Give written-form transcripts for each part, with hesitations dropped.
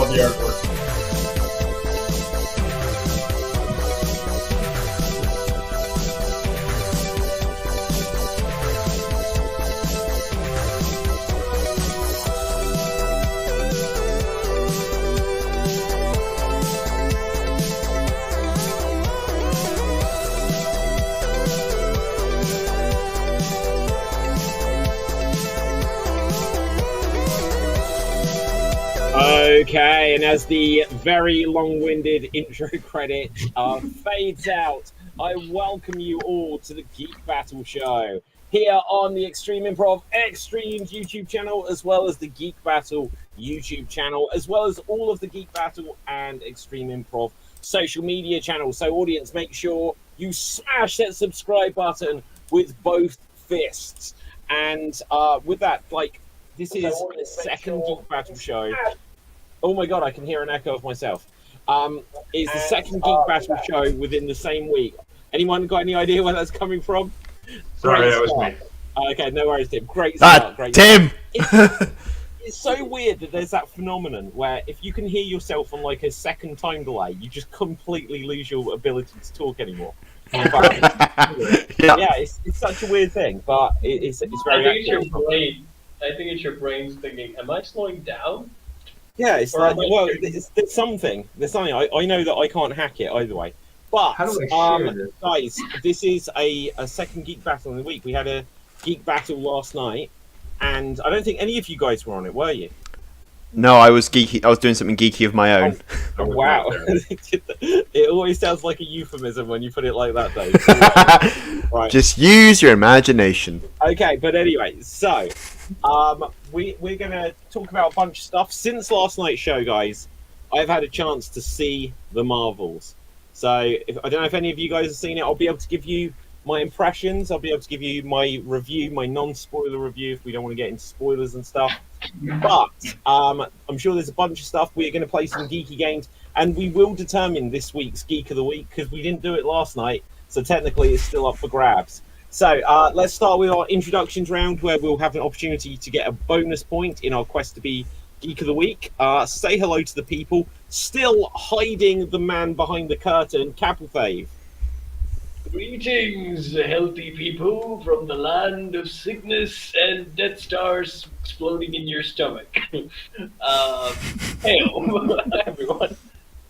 love the artwork. Okay, and as the very long-winded intro credit fades out, I welcome you all to the Geek Battle show here on the Extreme Improv Extremes YouTube channel, as well as the Geek Battle YouTube channel, as well as all of the Geek Battle and Extreme Improv social media channels. So, audience, make sure you smash that subscribe button with both fists. And with that, this is the second Geek Battle show. Oh my god, I can hear an echo of myself. It's the second Geek Battle show within the same week. Anyone got any idea where that's coming from? Sorry, that was me. Okay, no worries, Tim. Great start. Great Tim! Start. It's so weird that there's that phenomenon where if you can hear yourself on like a second time delay, you just completely lose your ability to talk anymore. Yeah, it's such a weird thing, but it's very. I think it's your brain. I think it's your brain's thinking, "Am I slowing down?" Yeah, it's like, well, there's something. There's something. I know that I can't hack it either way. But, How do I share this? guys, this is a second Geek Battle in the week. We had a Geek Battle last night, and I don't think any of you guys were on it, were you? No, I was geeky. I was doing something geeky of my own. Oh, wow. It always sounds like a euphemism when you put it like that, Dave. Right. Just use your imagination. Okay, but anyway, so we're going to talk about a bunch of stuff. Since last night's show, guys, I've had a chance to see the Marvels. So I don't know if any of you guys have seen it. I'll be able to give you my impressions. I'll be able to give you my review, my non-spoiler review, if we don't want to get into spoilers and stuff. But I'm sure there's a bunch of stuff. We're going to play some geeky games, and we will determine this week's Geek of the Week, because we didn't do it last night, so technically it's still up for grabs. So let's start with our introductions round, where we'll have an opportunity to get a bonus point in our quest to be Geek of the Week. Say hello to the people. Still hiding the man behind the curtain, Capelfave. Greetings, healthy people from the land of sickness and Death Stars exploding in your stomach. Hey, everyone.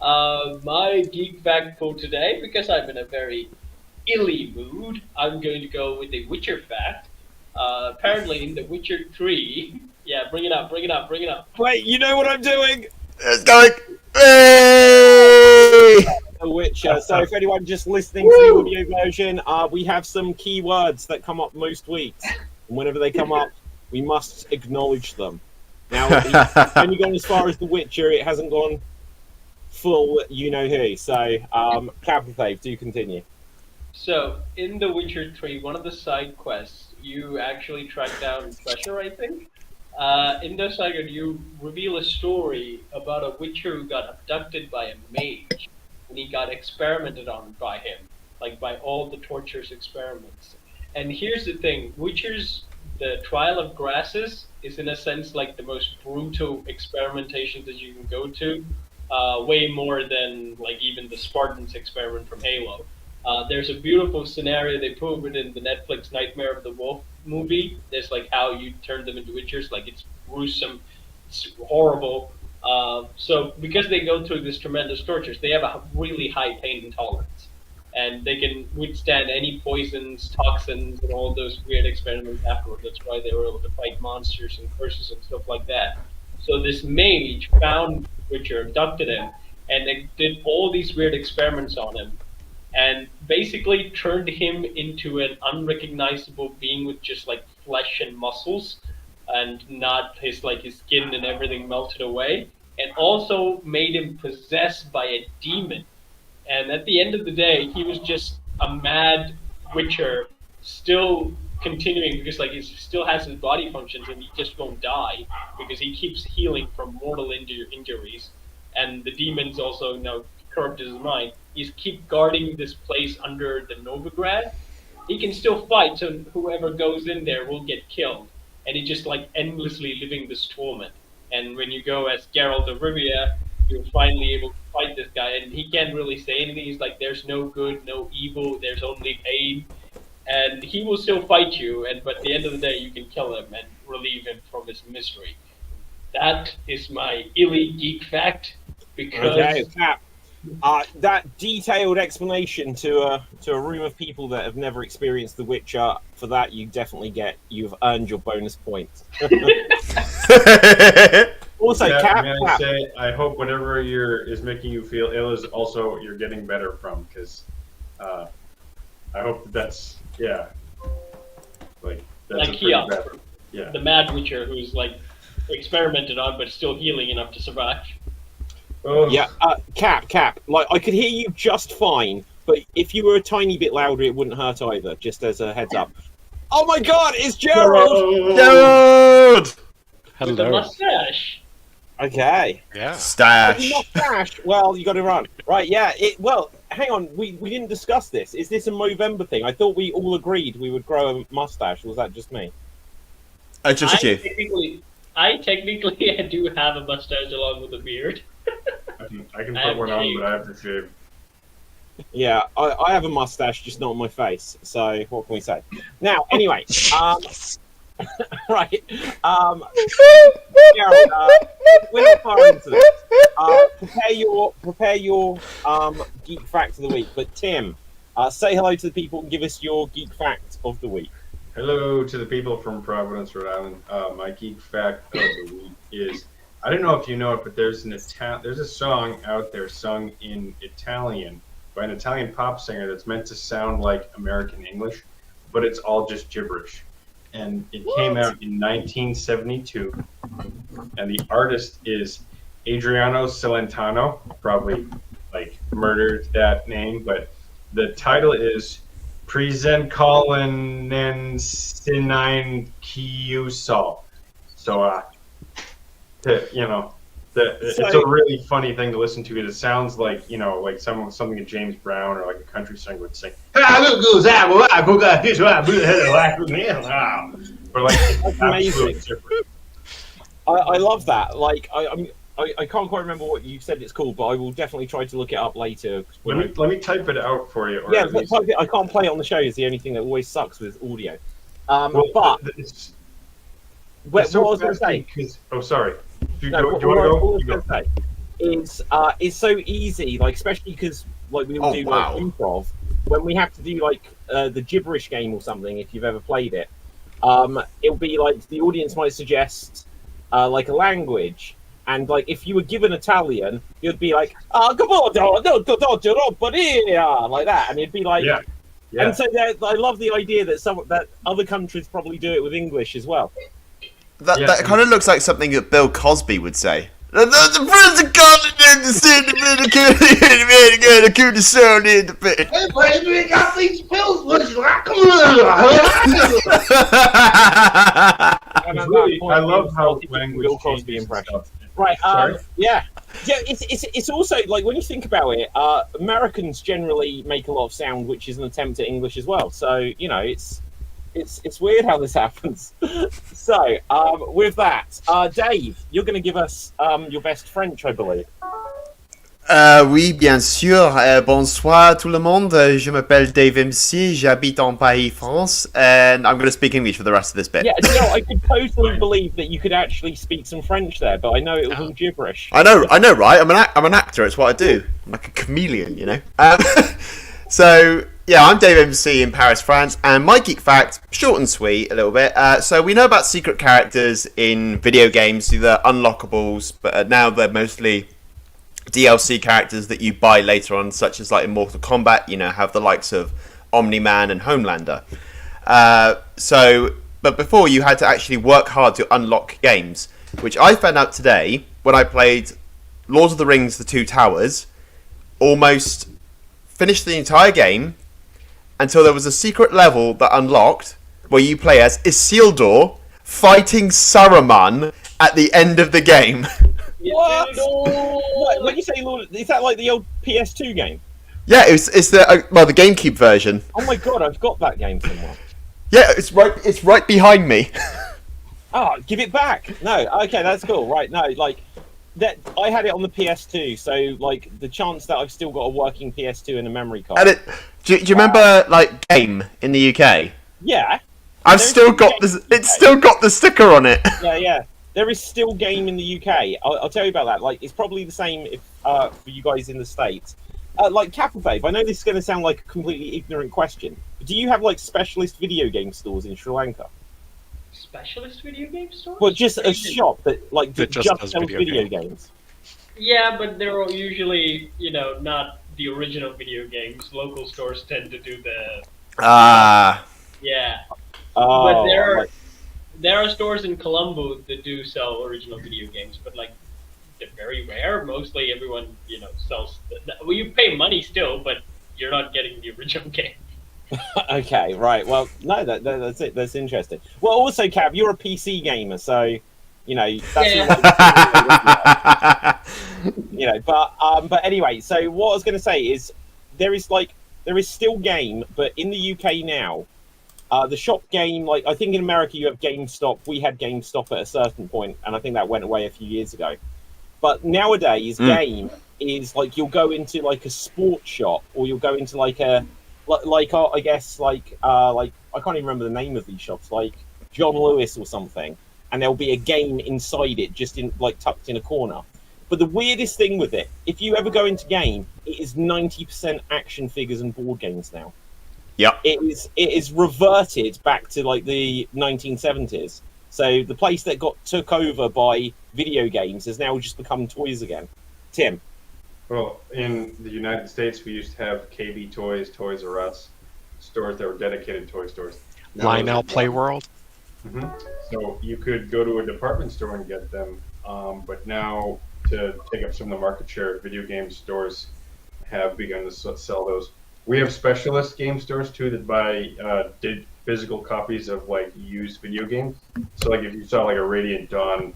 My geek fact for today, because I'm in a very illy mood, I'm going to go with a Witcher fact. Apparently in The Witcher 3... Yeah, bring it up. Wait, you know what I'm doing? It's going. Hey! The Witcher. So if anyone just listening to the audio version, we have some keywords that come up most weeks. And whenever they come up, we must acknowledge them. Now, it's only gone as far as The Witcher. It hasn't gone full you-know-who. So, Capelfave, do continue. So, in The Witcher 3, one of the side quests, you actually track down treasure, I think. In the side quest, you reveal a story about a Witcher who got abducted by a mage, and he got experimented on by him, like by all the torturous experiments. And here's the thing, the Trial of Grasses is in a sense like the most brutal experimentation that you can go to, way more than like even the Spartans experiment from Halo. There's a beautiful scenario, they put it in the Netflix Nightmare of the Wolf movie. There's like how you turn them into witchers, like it's gruesome, it's horrible. So because they go through this tremendous tortures, they have a really high pain intolerance. And they can withstand any poisons, toxins, and all those weird experiments afterward. That's why they were able to fight monsters and curses and stuff like that. So this mage found Witcher, abducted him, and they did all these weird experiments on him. And basically turned him into an unrecognizable being with just like flesh and muscles, and not his skin and everything melted away, and also made him possessed by a demon. And at the end of the day, he was just a mad Witcher, still continuing because he still has his body functions and he just won't die because he keeps healing from mortal injuries. And the demons also corrupted his mind. He's keep guarding this place under the Novigrad. He can still fight, so whoever goes in there will get killed. And he's just endlessly living this torment. And when you go as Geralt of Rivia, you're finally able to fight this guy, and he can't really say anything. He's like, "There's no good, no evil. There's only pain," and he will still fight you. But at the end of the day, you can kill him and relieve him from his misery. That is my illy geek fact. Because Okay, Cap. That detailed explanation to a room of people that have never experienced The Witcher, for that you've earned your bonus points. Also, Yeah, Cap, may I say, I hope whatever is making you feel ill is also you're getting better from, because I hope that's like that's a pretty Kia, bad. Yeah. the Mad Witcher, who's like experimented on but still healing enough to survive. Oh. Yeah, Cap. Like, I could hear you just fine, but if you were a tiny bit louder, it wouldn't hurt either. Just as a heads up. Oh my God, it's Gerald! Gerald! With a mustache. Okay. Yeah. Stash. Mustache. Well, you got to run. Right? Yeah. Well, hang on. We didn't discuss this. Is this a Movember thing? I thought we all agreed we would grow a mustache. Was that just me? Just you. I technically do have a mustache along with a beard. I can put one on, but I have to shave. Yeah, I have a mustache, just not on my face. So what can we say? Now, anyway, right. Gerald, we're not far into this. Prepare your geek fact of the week. But Tim, say hello to the people and give us your geek fact of the week. Hello to the people from Providence, Rhode Island. My geek fact of the week is, I don't know if you know it, but there's a song out there sung in Italian by an Italian pop singer that's meant to sound like American English, but it's all just gibberish. And it came out in 1972, and the artist is Adriano Celentano. Probably like murdered that name, but the title is Present Colin and Sinine Chiuso. So it's a really funny thing to listen to because it sounds like, like something that James Brown or like a country singer would sing. But like, That's amazing. I love that. Like, I can't quite remember what you said it's called, but I will definitely try to look it up later. Let me type it out for you. Yeah, type it. I can't play it on the show. Is the only thing that always sucks with audio. But what was I going to say? Oh, sorry. Do you What I want was to go? going to say is it's so easy, like especially because like we all do like improv when we have to do like the gibberish game or something. If you've ever played it, it'll be like the audience might suggest like a language. And like, if you were given Italian, you'd be like, like that, and it'd be like, Yeah. And so I love the idea that other countries probably do it with English as well. That kind of looks like something that Bill Cosby would say. The prison continent is in the Hey, boys, we got these pills. Would you like them? I love how language Bill Cosby changes impression. stuff. Right. Sorry? Yeah. It's also like when you think about it, Americans generally make a lot of sound, which is an attempt at English as well. So it's weird how this happens. So with that, Dave, you're going to give us your best French, I believe. Oui, bien sûr. Bonsoir tout le monde. Je m'appelle Dave MC. J'habite en Paris, France. And I'm going to speak English for the rest of this bit. Yeah, I could totally believe that you could actually speak some French there, but I know it was all gibberish. I know, right? I'm an actor. It's what I do. I'm like a chameleon, So, yeah, I'm Dave MC in Paris, France, and my geek fact, short and sweet a little bit. So we know about secret characters in video games, they're unlockables, but now they're mostly DLC characters that you buy later on, such as like in Mortal Kombat, have the likes of Omni-Man and Homelander. But before you had to actually work hard to unlock games, which I found out today when I played Lord of the Rings: The Two Towers, almost finished the entire game until there was a secret level that unlocked where you play as Isildur fighting Saruman at the end of the game. What? When you say Lord, is that like the old PS2 game? Yeah, it's the the GameCube version. Oh my god, I've got that game somewhere. Yeah, it's right behind me. Give it back. No, okay, that's cool. Right, no, like that I had it on the PS2, so like the chance that I've still got a working PS2 and a memory card. And do you remember like Game in the UK? Yeah. I've There's still got Game this. in the It's UK. still got the sticker on it. Yeah. There is still Game in the UK. I'll tell you about that. Like, it's probably the same if for you guys in the States. Like Capabave, I know this is going to sound like a completely ignorant question, but do you have like specialist video game stores in Sri Lanka? Specialist video game stores? Well, just a shop that like That just does sells video games. Yeah, but they're all usually, not the original video games. Local stores tend to do the... Yeah. But there are stores in Colombo that do sell original video games, but like they're very rare. Mostly everyone, sells. Well, you pay money still, but you're not getting the original game. Okay, right. Well, no, that's it. That's interesting. Well, also, Cap, you're a PC gamer, so that's but anyway. So what I was going to say is there is still Game, but in the UK now. The shop Game, like I think in America you have GameStop. We had GameStop at a certain point, and I think that went away a few years ago. But nowadays, Game is like you'll go into like a sports shop, or you'll go into like I guess I can't even remember the name of these shops, like John Lewis or something, and there'll be a game inside it, just in like tucked in a corner. But the weirdest thing with it, if you ever go into Game, it is 90% action figures and board games now. Yep. It is reverted back to like the 1970s. So the place that got took over by video games has now just become toys again. Tim. Well, in the United States, we used to have KB Toys, Toys R Us, stores that were dedicated toy stores. Lionel Playworld. Mm-hmm. So you could go to a department store and get them, but now to take up some of the market share, video game stores have begun to sell those. We have specialist game stores too that buy did physical copies of like used video games. So like if you saw like a Radiant Dawn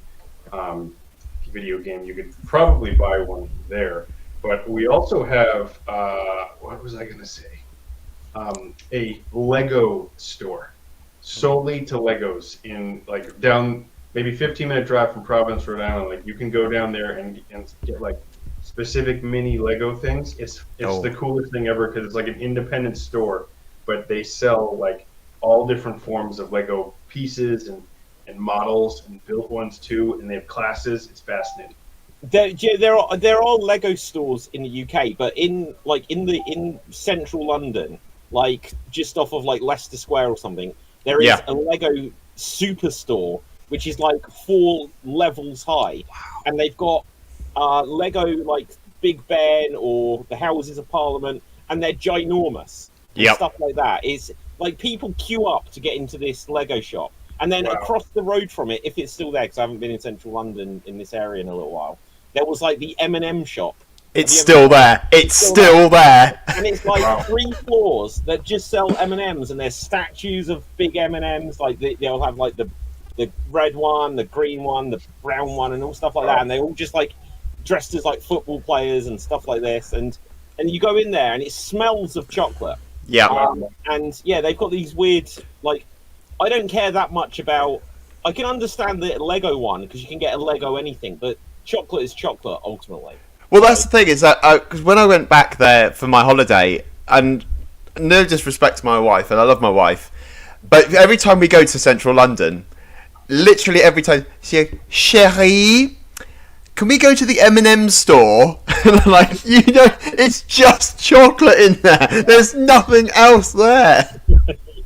video game, you could probably buy one there. But we also have what was I gonna say? A Lego store solely to Legos in like down maybe 15-minute drive from Providence, Rhode Island. Like you can go down there and get like specific mini Lego things. It's the coolest thing ever because it's like an independent store, but they sell like all different forms of Lego pieces and models and built ones too, and they have classes. It's fascinating. There are Lego stores in the UK, but in central London, like just off of like Leicester Square or something, there is a Lego superstore which is like 4 levels high, and they've got Lego like Big Ben or the Houses of Parliament, and they're ginormous. Stuff like that. Is like people queue up to get into this Lego shop, and then across the road from it, if it's still there, because I haven't been in central London in this area in a little while, there was like the M&M shop. It's still there. It's still there. And it's like 3 floors that just sell M&Ms, and there's statues of big M&Ms. Like they'll have like the red one, the green one, the brown one, and all stuff like that. And they all just like dressed as like football players and stuff like this. And you go in there, and it smells of chocolate. Yeah. And yeah, they've got these weird like. I don't care that much about. I can understand the Lego one because you can get a Lego anything, but chocolate is chocolate ultimately. Well, that's the thing is that because when I went back there for my holiday, and no disrespect to my wife, and I love my wife, but every time we go to central London, literally every time she goes, "Chérie, can we go to the M&M store?" Like, it's just chocolate in there. There's nothing else there.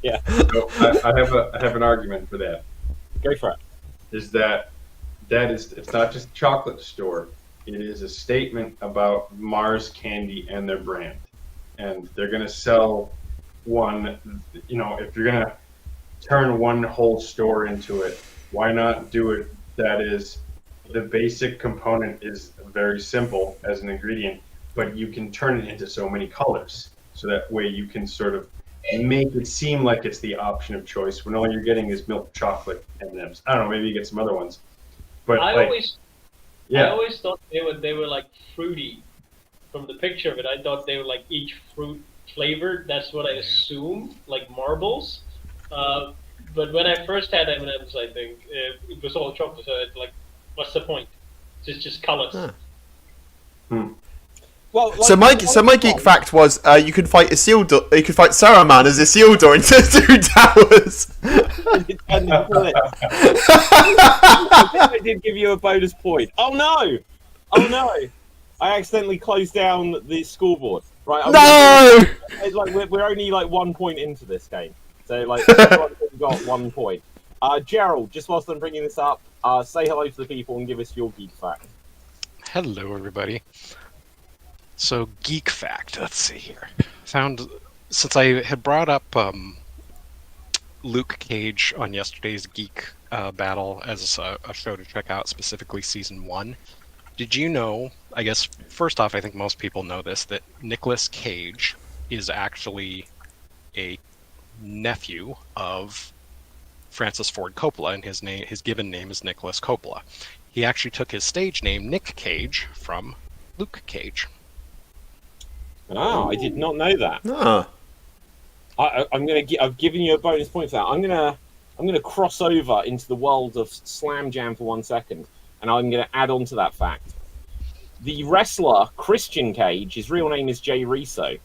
Yeah. So I have an argument for that. Go for it. Is that it's not just a chocolate store. It is a statement about Mars Candy and their brand. And they're going to sell one, if you're going to turn one whole store into it, why not do it that is the basic component is very simple as an ingredient, but you can turn it into so many colors. So that way you can sort of make it seem like it's the option of choice when all you're getting is milk chocolate M&Ms. I don't know, maybe you get some other ones. But I always thought they were like fruity. From the picture of it, I thought they were like each fruit flavored. That's what I assumed, like marbles. But when I first had M&Ms, I think it was all chocolate. So it's like, what's the point? It's just colors. Huh. Well, like, So my geek fact was you can fight Isildur. You can fight Saruman as Isildur into 2 towers. I did give you a bonus point. Oh no! I accidentally closed down the scoreboard. Right? No! It's like we're only like 1 point into this game, so like everyone's got 1 point. Gerald, just whilst I'm bringing this up, say hello to the people and give us your geek fact. Hello, everybody. So, geek fact. Let's see here. Since I had brought up Luke Cage on yesterday's Geek Battle as a show to check out, specifically season 1. Did you know? I guess first off, I think most people know this, that Nicolas Cage is actually a nephew of Francis Ford Coppola, and his given name is Nicholas Coppola. He actually took his stage name Nick Cage from Luke Cage. Oh, I did not know that. Ah. I've given you a bonus point for that. I'm gonna cross over into the world of Slam Jam for 1 second, and I'm gonna add on to that fact. The wrestler Christian Cage, his real name is Jay Riso,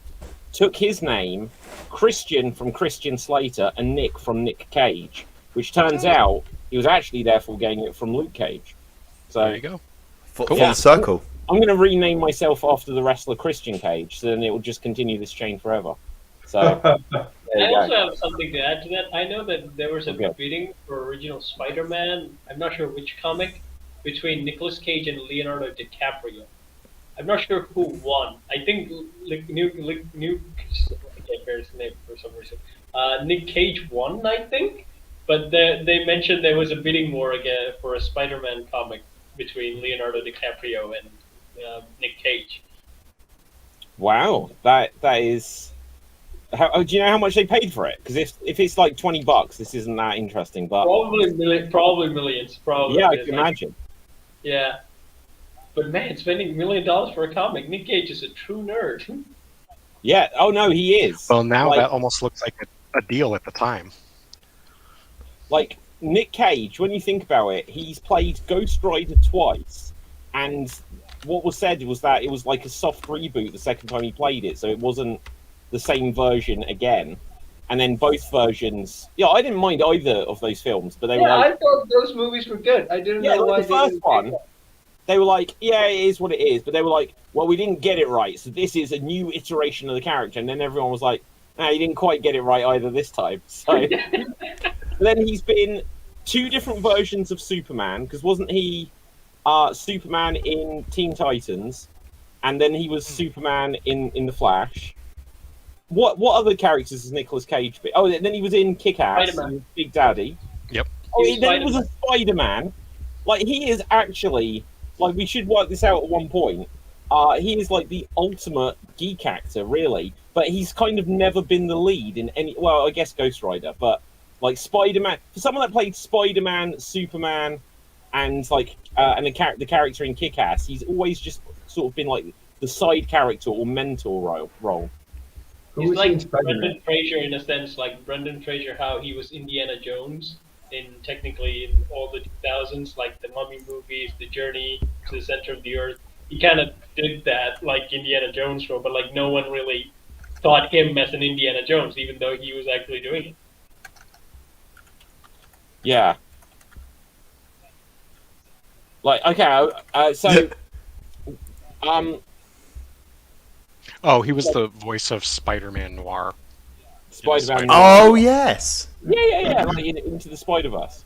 took his name Christian from Christian Slater and Nick from Nick Cage, which turns out he was actually therefore getting it from Luke Cage. So There you go. Full circle. I'm going to rename myself after the wrestler Christian Cage, so then it will just continue this chain forever. So there I you also go. have something to add to that. I know that there was a bidding for original Spider-Man. I'm not sure which comic, between Nicolas Cage and Leonardo DiCaprio. I'm not sure who won. I think I can't bear his name for some reason. Nick Cage won, I think. But they mentioned there was a bidding war again for a Spider-Man comic between Leonardo DiCaprio and Nick Cage. Wow, that is. Do you know how much they paid for it? Because if it's like $20, this isn't that interesting. But Probably millions. Probably. yeah, I can imagine. Yeah. But man, spending $1 million for a comic, Nick Cage is a true nerd. Yeah. Oh no, he is. Well, now Like- that almost looks like a deal at the time. Like Nick Cage, when you think about it, he's played Ghost Rider twice, and what was said was that it was like a soft reboot the second time he played it, so it wasn't the same version again. And then both versions, yeah, I didn't mind either of those films, but they were Yeah, like, I thought those movies were good. I didn't yeah, know why like the first one, they were like, yeah, it is what it is, but they were like, well, we didn't get it right, so this is a new iteration of the character, and then everyone was like, nah, you didn't quite get it right either this time. So then he's been 2 different versions of Superman, because wasn't he Superman in Teen Titans, and then he was Superman in The Flash. What other characters has Nicolas Cage been? Oh, then he was in Kick-Ass, Spider-Man. Big Daddy. Yep. Oh, He was then he was a Spider-Man. Like, he is actually, like, we should work this out at one point. He is like the ultimate geek actor, really. But he's kind of never been the lead in any. Well, I guess Ghost Rider, but like Spider-Man, for someone that played Spider-Man, Superman, and like the character in Kick-Ass, he's always just sort of been like the side character or mentor role. Who He's was like in Spider-Man? Brendan Fraser in a sense, like Brendan Fraser, how he was Indiana Jones technically in all the 2000s, like the Mummy movies, The Journey to the Center of the Earth. He kind of did that, like Indiana Jones role, but like no one really thought him as an Indiana Jones, even though he was actually doing it. Yeah. Like, okay, so Oh, he was the voice of Spider-Man Noir. Spider-Man. Oh yes. Yeah, like Into the Spider-Verse.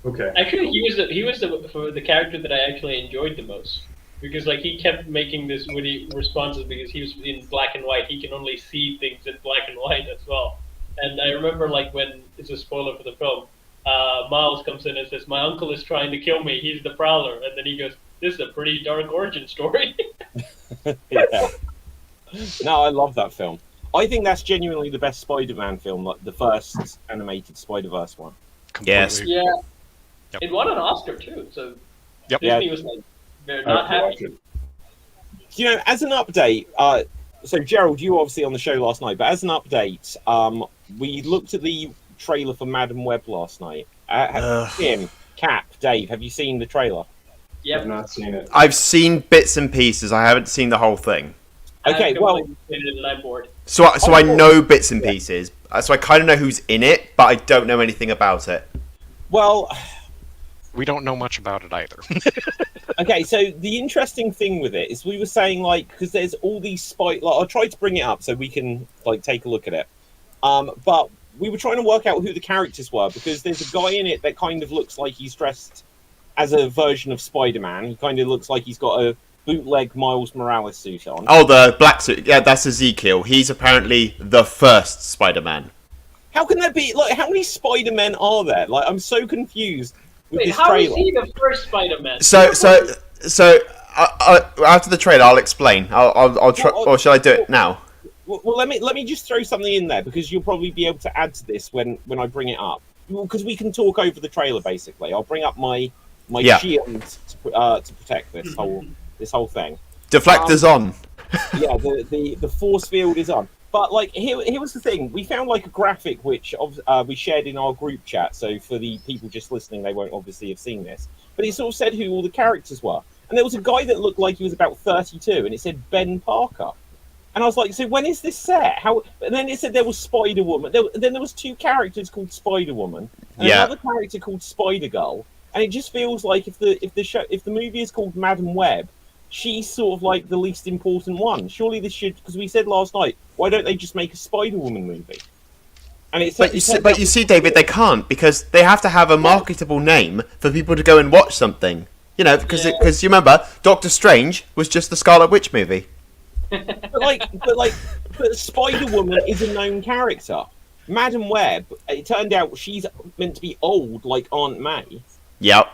Okay. Actually, he was the character that I actually enjoyed the most, because like he kept making this witty responses because he was in black and white. He can only see things in black and white as well. And I remember like when it's a spoiler for the film, Miles comes in and says, "My uncle is trying to kill me. He's the Prowler," and then he goes, "This is a pretty dark origin story." Yeah. No, I love that film. I think that's genuinely the best Spider-Man film, like the first animated Spider-Verse one. Yes. Yeah. Yep. It won an Oscar too, so Yep. Disney was like, they're not happy. You know, as an update, so Gerald, you were obviously on the show last night, but as an update, we looked at the trailer for Madam Web last night. Tim, Cap, Dave, have you seen the trailer? Yep. I've not seen it. I've seen bits and pieces. I haven't seen the whole thing. Okay, well, And I'm bored. So I know bits and pieces. So I kind of know who's in it, but I don't know anything about it. well, We don't know much about it either. okay. So the interesting thing with it is we were saying like because there's all these Like I tried to bring it up so we can like take a look at it. But we were trying to work out who the characters were because there's a guy in it that kind of looks like he's dressed as a version of Spider-Man. He kind of looks like he's got a bootleg Miles Morales suit on. Oh, the black suit. Yeah, that's Ezekiel. He's apparently the first Spider-Man. How can that be? Like, how many Spider-Men are there? Like, I'm so confused with Wait, this how is trailer. he the first Spider-Man? So after the trailer, I'll explain. I'll try, or shall I do it now? Well, let me just throw something in there because you'll probably be able to add to this when I bring it up. Because we can talk over the trailer basically. I'll bring up my shield to protect this whole thing. Deflector's on. Yeah, the force field is on. But like here was the thing. We found like a graphic which we shared in our group chat. So for the people just listening, they won't obviously have seen this. But it sort of said who all the characters were. And there was a guy that looked like he was about 32, and it said Ben Parker. And I was like, so when is this set? How? And then it said there was Spider-Woman. Then there was two characters called Spider-Woman and another character called Spider-Girl. And it just feels like if the movie is called Madam Web, she's sort of like the least important one. Surely this should, because we said last night, why don't they just make a Spider-Woman movie? And it's But you see, David, they can't because they have to have a marketable name for people to go and watch something. You know, because you remember, Doctor Strange was just the Scarlet Witch movie. But Spider-Woman is a known character. Madam Web, it turned out she's meant to be old, like Aunt May. Yep.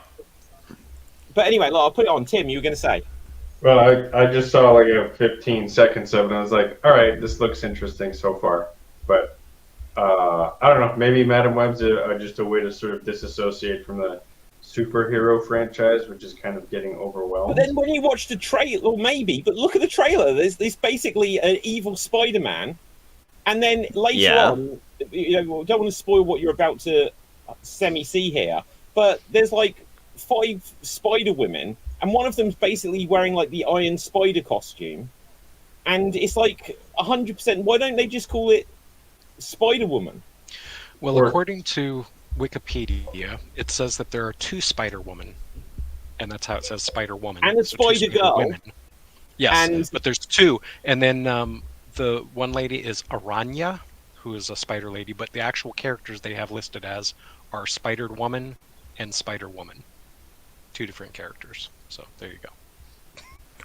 But anyway, I'll put it on. Tim, you were going to say. Well, I just saw like a 15 seconds of it, and I was like, all right, this looks interesting so far. But I don't know, maybe Madam Web's just a way to sort of disassociate from the superhero franchise, which is kind of getting overwhelmed. But then when you watch the trailer, or maybe, but look at the trailer. There's basically an evil Spider-Man, and then later on, you know, don't want to spoil what you're about to semi-see here, but there's like 5 Spider-Women, and one of them's basically wearing like the Iron Spider costume, and it's like 100%. Why don't they just call it Spider-Woman? Well, according to Wikipedia, it says that there are 2 Spider-Woman, and that's how it says Spider-Woman. And a so 2 Spider-Girl. Spider-Women. Yes, but there's 2. And then the one lady is Aranya, who is a spider lady, but the actual characters they have listed as are Spider-Woman and Spider-Woman. 2 different characters. So there you go.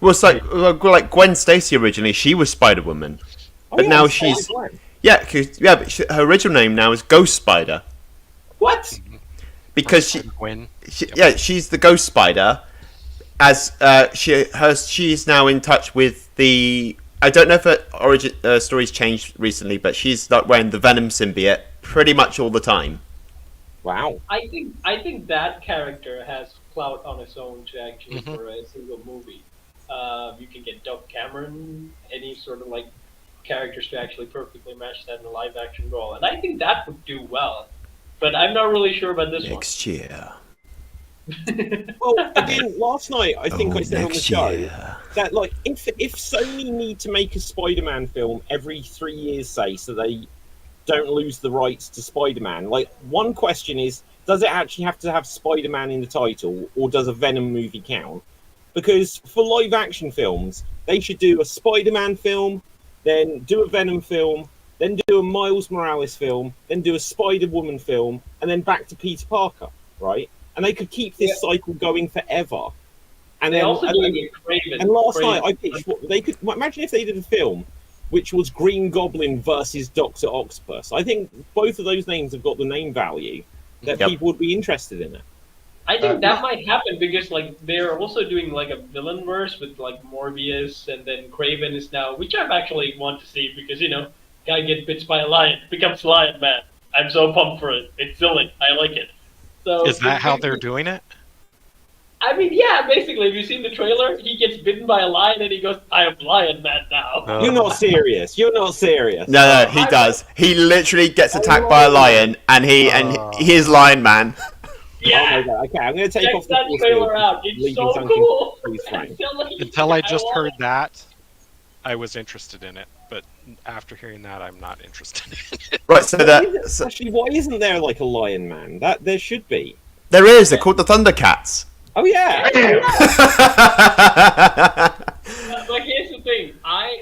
Well, it's like Gwen Stacy originally, she was Spider-Woman. But now she's... but her original name now is Ghost Spider. What? Because she's the Ghost Spider. As she's now in touch with the. I don't know if her origin story's changed recently, but she's like wearing the Venom symbiote pretty much all the time. Wow. I think that character has clout on its own to actually for a single movie. You can get Doug Cameron, any sort of like characters to actually perfectly match that in a live action role, and I think that would do well. But I'm not really sure about this next year. Well, again, last night I think I said on the show that like if Sony need to make a Spider-Man film every 3 years, say, so they don't lose the rights to Spider-Man. Like, one question is, does it actually have to have Spider-Man in the title, or does a Venom movie count? Because for live action films, they should do a Spider-Man film, then do a Venom film, then do a Miles Morales film, then do a Spider-Woman film, and then back to Peter Parker, right? And they could keep this cycle going forever. And then, and last night I pitched what they could imagine if they did a film which was Green Goblin versus Dr. Octopus. I think both of those names have got the name value that people would be interested in it. I think that might happen because like they're also doing like a villain verse with like Morbius, and then Kraven is now, which I actually want to see because, you know, guy gets bit by a lion, becomes Lion Man. I'm so pumped for it. It's silly. I like it. So is that how they're doing it? I mean, yeah, basically, have you seen the trailer? He gets bitten by a lion and he goes, I am Lion Man now. You're not serious. You're not serious. No, he does. He literally gets attacked by a lion and he is Lion Man. Yeah. Oh my god. Okay, I'm going to take Check off the that force trailer field, out. It's leaving so something cool. freeze frame. Until I just want heard it. that, I was interested in it. But after hearing that, I'm not interested in it. Right, so Actually, why isn't there like a Lion Man? That there should be. there is. They're called the Thundercats. Oh yeah. But here's the thing.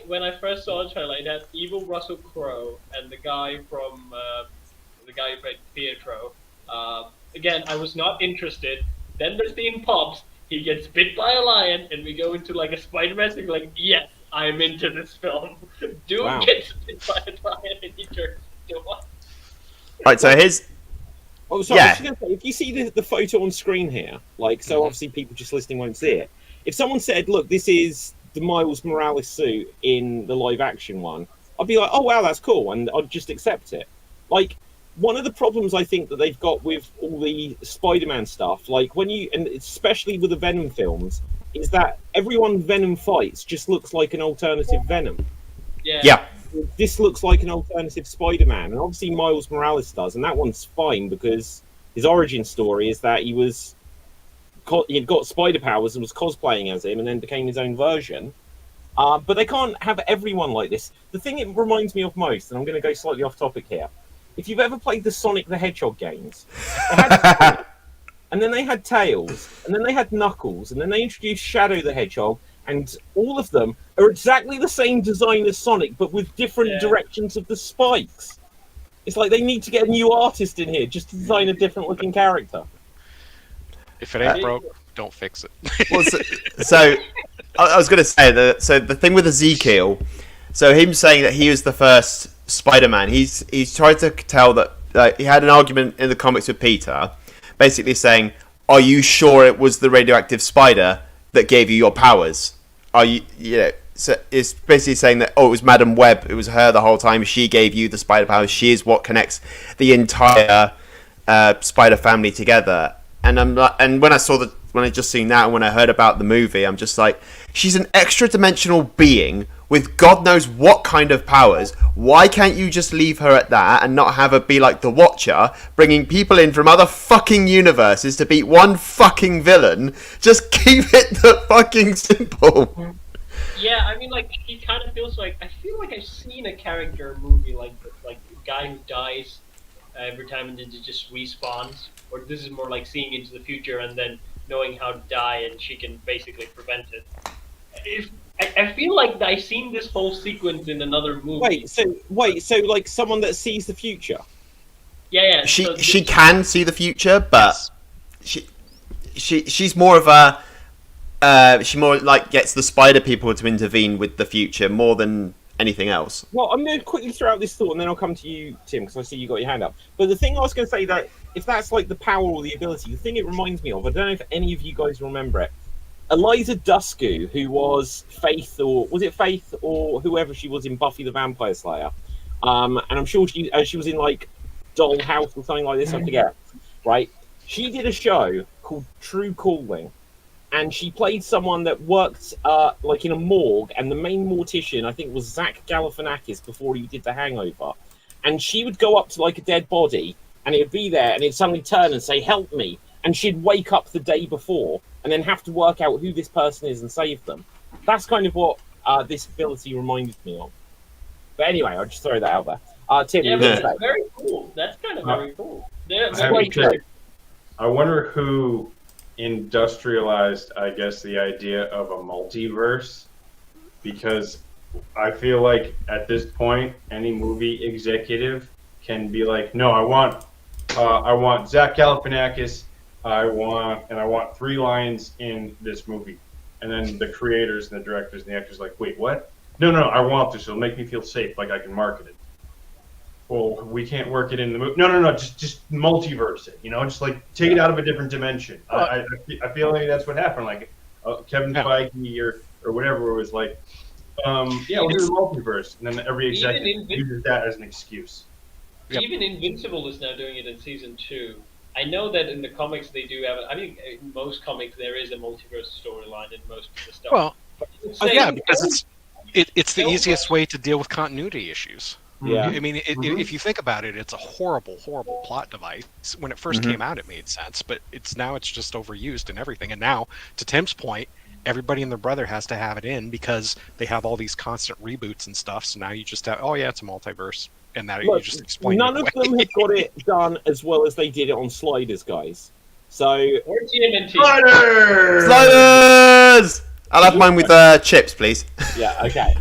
When I first saw the trailer, it had evil Russell Crowe and the guy from the guy who played Pietro. Again, I was not interested. Then the scene pops. He gets bit by a lion, and we go into like a Spider-Man thing. Like, yes, I'm into this film. Dude Wow. gets bit by a lion, and he turns into one. Right, so here's Oh, sorry. Yeah. I was just gonna say, if you see the photo on screen here, like, so obviously people just listening won't see it. If someone said, "Look, this is the Miles Morales suit in the live action one," I'd be like, "Oh wow, that's cool," and I'd just accept it. Like, one of the problems I think that they've got with all the Spider-Man stuff, like when you, and especially with the Venom films, is that everyone Venom fights just looks like an alternative Venom. yeah. This looks like an alternative Spider-Man, and obviously Miles Morales does, and that one's fine because his origin story is that he'd got spider powers and was cosplaying as him, and then became his own version. But they can't have everyone like this. The thing it reminds me of most, and I'm going to go slightly off topic here, if you've ever played the Sonic the Hedgehog games, they had Sonic, and then they had Tails, and then they had Knuckles, and then they introduced Shadow the Hedgehog, and all of them are exactly the same design as Sonic, but with different directions of the spikes. It's like they need to get a new artist in here just to design a different looking character. If it ain't broke, don't fix it. Well, so I was going to say that. So the thing with Ezekiel, so him saying that he was the first Spider-Man, he's tried to tell that he had an argument in the comics with Peter, basically saying, "Are you sure it was the radioactive spider that gave you your powers? Are you, So it's basically saying that, it was Madam Web, it was her the whole time. She gave you the spider powers. She is what connects the entire spider family together." And I'm like, and when I just seen that, and when I heard about the movie, I'm just like, she's an extra dimensional being with God knows what kind of powers. Why can't you just leave her at that and not have her be like the Watcher, bringing people in from other fucking universes to beat one fucking villain? Just keep it the fucking simple. Yeah, I mean, like, he kind of feels like, I feel like I've seen a character movie like a guy who dies every time and then just respawns. Or this is more like seeing into the future and then knowing how to die, and she can basically prevent it. I feel like I've seen this whole sequence in another movie. Wait, so like someone that sees the future? Yeah. She can see the future, but she's more of a she more like gets the spider people to intervene with the future more than anything else. Well, I'm going to quickly throw out this thought, and then I'll come to you, Tim, because I see you got your hand up. But the thing I was going to say, that if that's like the power or the ability, the thing it reminds me of, I don't know if any of you guys remember it, Eliza Dushku, who was Faith, or was it Faith, or whoever she was in Buffy the Vampire Slayer, and I'm sure she was in like Dollhouse or something like this, I forget, right? She did a show called True Calling, and she played someone that worked like in a morgue, and the main mortician, I think, was Zach Galifianakis before he did The Hangover. And she would go up to like a dead body, and it would be there, and it'd suddenly turn and say, "Help me!" And she'd wake up the day before, and then have to work out who this person is and save them. That's kind of what this ability reminded me of. But anyway, I'll just throw that out there. Tim, yeah, but that's very cool. That's kind of very cool. I wonder who industrialized, I guess, the idea of a multiverse, because I feel like at this point any movie executive can be like, "No, I want Zach Galifianakis, I want 3 lines in this movie," and then the creators and the directors and the actors are like, "Wait, what? No, I want this. It'll make me feel safe, like I can market it." Well, we can't work it in the movie. No, just multiverse it. Just like take it out of a different dimension. I feel like that's what happened. Like Kevin Feige or whatever was like, we'll do the multiverse, and then every executive uses that as an excuse. Yep. Even Invincible is now doing it in season 2. I know that in the comics they do have it. I mean, in most comics there is a multiverse storyline in most of the stuff. Well, But yeah, because it's the easiest way to deal with continuity issues. Yeah. I mean, if you think about it, it's a horrible, horrible plot device. When it 1st came out, it made sense, but now it's just overused and everything. And now, to Tim's point, everybody and their brother has to have it in because they have all these constant reboots and stuff. So now you just have, oh yeah, it's a multiverse, and that you Look, just explain. none it of away. them have got it done as well as they did it on Sliders, guys. So Or TMNT. Sliders! I'll have mine with chips, please. yeah, okay,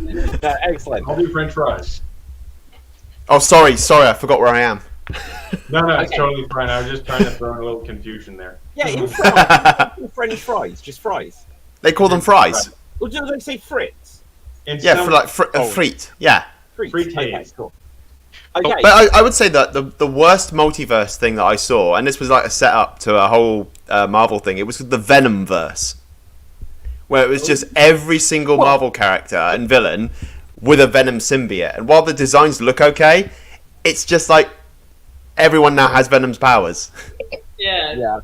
excellent. I'll do French fries. Oh, sorry, I forgot where I am. No, it's Okay. totally fine. I was just trying to throw in a little confusion there. Yeah, in France, French fries, just fries. They call them fries. Or do they say frites? In Yeah, some- for like Oh. frite. Yeah. Frites. Frites. Okay, cool. Okay. But I would say that the worst multiverse thing that I saw, and this was like a setup to a whole Marvel thing, it was the Venom verse, where it was just every single Marvel character and villain with a Venom symbiote. And while the designs look okay, it's just like everyone now has Venom's powers. Yeah, yeah.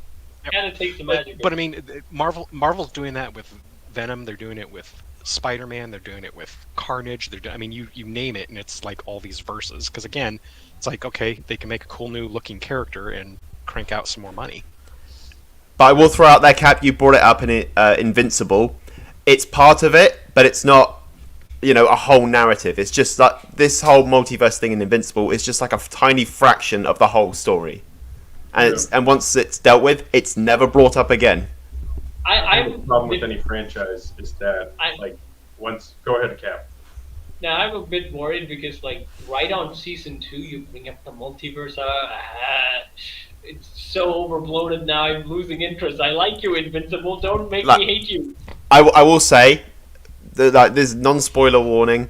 kind of takes the magic. But I mean, Marvel's doing that with Venom. They're doing it with Spider-Man. They're doing it with Carnage. I mean, you name it, and it's like all these verses. Because again, it's like, okay, they can make a cool new looking character and crank out some more money. But I will throw out there, Cap, you brought it up in Invincible. It's part of it, but it's not, a whole narrative. It's just like this whole multiverse thing in Invincible is just like a tiny fraction of the whole story. And and once it's dealt with, it's never brought up again. The problem with any franchise is that, go ahead, Cap. Now I'm a bit worried because, right on season 2, you bring up the multiverse. It's so overbloated now. I'm losing interest. I like you, Invincible. Don't make me hate you. I will say that there's non-spoiler warning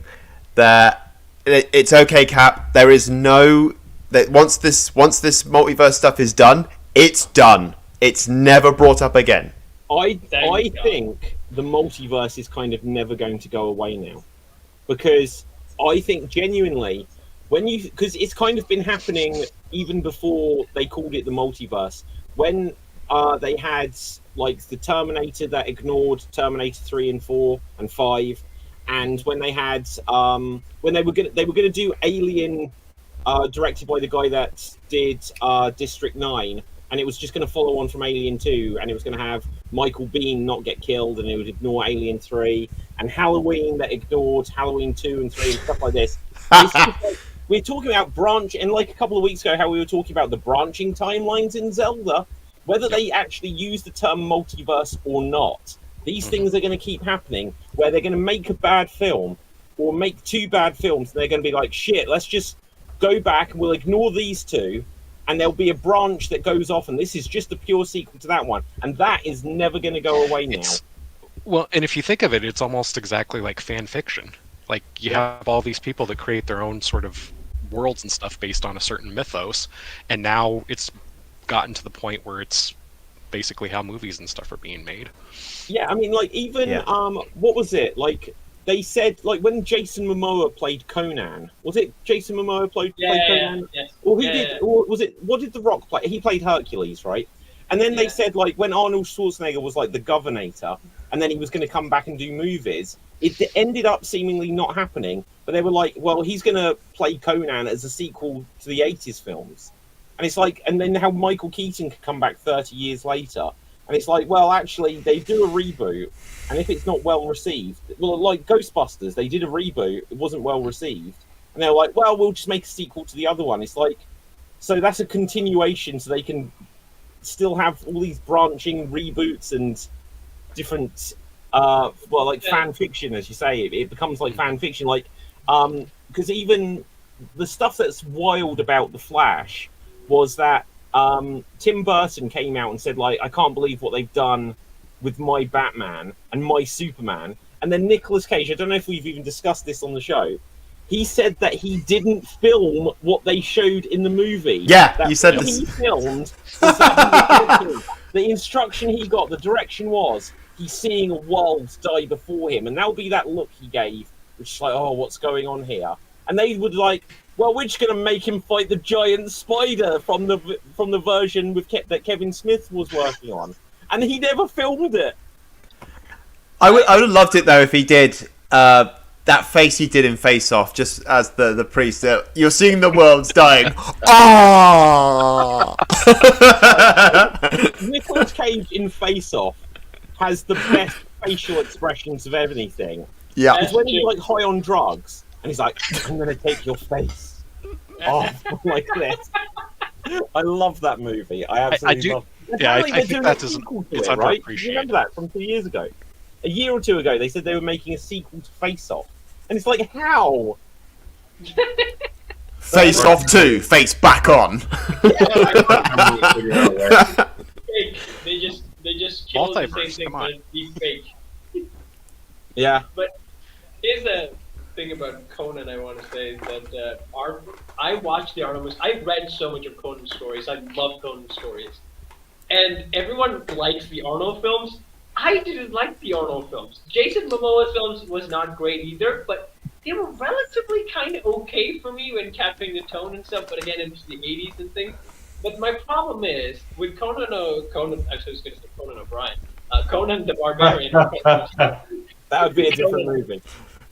that it's okay, Cap. There is no that once this multiverse stuff is done, it's done. It's never brought up again. I think the multiverse is kind of never going to go away now, because I think genuinely because it's kind of been happening even before they called it the multiverse. When they had the Terminator that ignored Terminator 3 and 4 and 5, and when they had when they were gonna do Alien, directed by the guy that did District 9, and it was just going to follow on from Alien 2, and it was going to have Michael Biehn not get killed, and it would ignore Alien 3, and Halloween that ignored Halloween 2 and 3 and stuff like this. It's just we're talking about and a couple of weeks ago, how we were talking about the branching timelines in Zelda, whether they actually use the term multiverse or not. These things are going to keep happening, where they're going to make a bad film, or make 2 bad films, and they're going to be like, shit, let's just go back and we'll ignore these 2, and there'll be a branch that goes off, and this is just a pure sequel to that one, and that is never going to go away now. Well, and if you think of it, it's almost exactly like fan fiction. Like, you have all these people that create their own sort of worlds and stuff based on a certain mythos, and now it's gotten to the point where it's basically how movies and stuff are being made. Yeah, I mean, what was it? They said, when Jason Momoa played Conan, was it Jason Momoa played Conan? Yes. Or he did, or was it, what did The Rock play? He played Hercules, right? And then they said, when Arnold Schwarzenegger was the Governator, and then he was going to come back and do movies, it ended up seemingly not happening, but they were like, well, he's going to play Conan as a sequel to the 80s films. And it's and then how Michael Keaton could come back 30 years later. And it's well, actually, they do a reboot, and if it's not well received, like Ghostbusters, they did a reboot, it wasn't well received, and they're like, well, we'll just make a sequel to the other one. It's so that's a continuation, so they can still have all these branching reboots and different, fan fiction, as you say. It becomes like fan fiction, because even the stuff that's wild about The Flash was that Tim Burton came out and said, I can't believe what they've done with my Batman and my Superman. And then Nicolas Cage, I don't know if we've even discussed this on the show, he said that he didn't film what they showed in the movie. Yeah, that you said what this. he filmed was that he was the instruction he got, the direction was, he's seeing a world die before him. And that'll be that look he gave, which is oh, what's going on here? And they would well, we're just going to make him fight the giant spider from the version that Kevin Smith was working on, and he never filmed it. I would have loved it though if he did that face he did in Face Off, just as the priest, you're seeing the world's dying. Ah! Nicolas Cage in Face Off has the best facial expressions of anything. Yeah. It's when he's like high on drugs and he's like, I'm gonna take your face off like this. I love that movie. I absolutely do- love it. yeah, I Apparently they're think doing that a is- sequel to it's it, right? underappreciated. You remember that from 2 years ago? A year or two ago, they said they were making a sequel to Face Off. And it's like, how? Face Off 2, face back on. Fake. They just killed the same Multiverse, thing, come but on. be fake. Yeah. Here's the thing about Conan I want to say is that I watched the Arnold movies. I read so much of Conan stories. I love Conan stories. And everyone likes the Arnold films. I didn't like the Arnold films. Jason Momoa's films was not great either, but they were relatively kind of okay for me when capturing the tone and stuff, but again, it was the 80s and things. But my problem is, with actually I was going to say Conan O'Brien. Conan the Barbarian. That would be a different movie.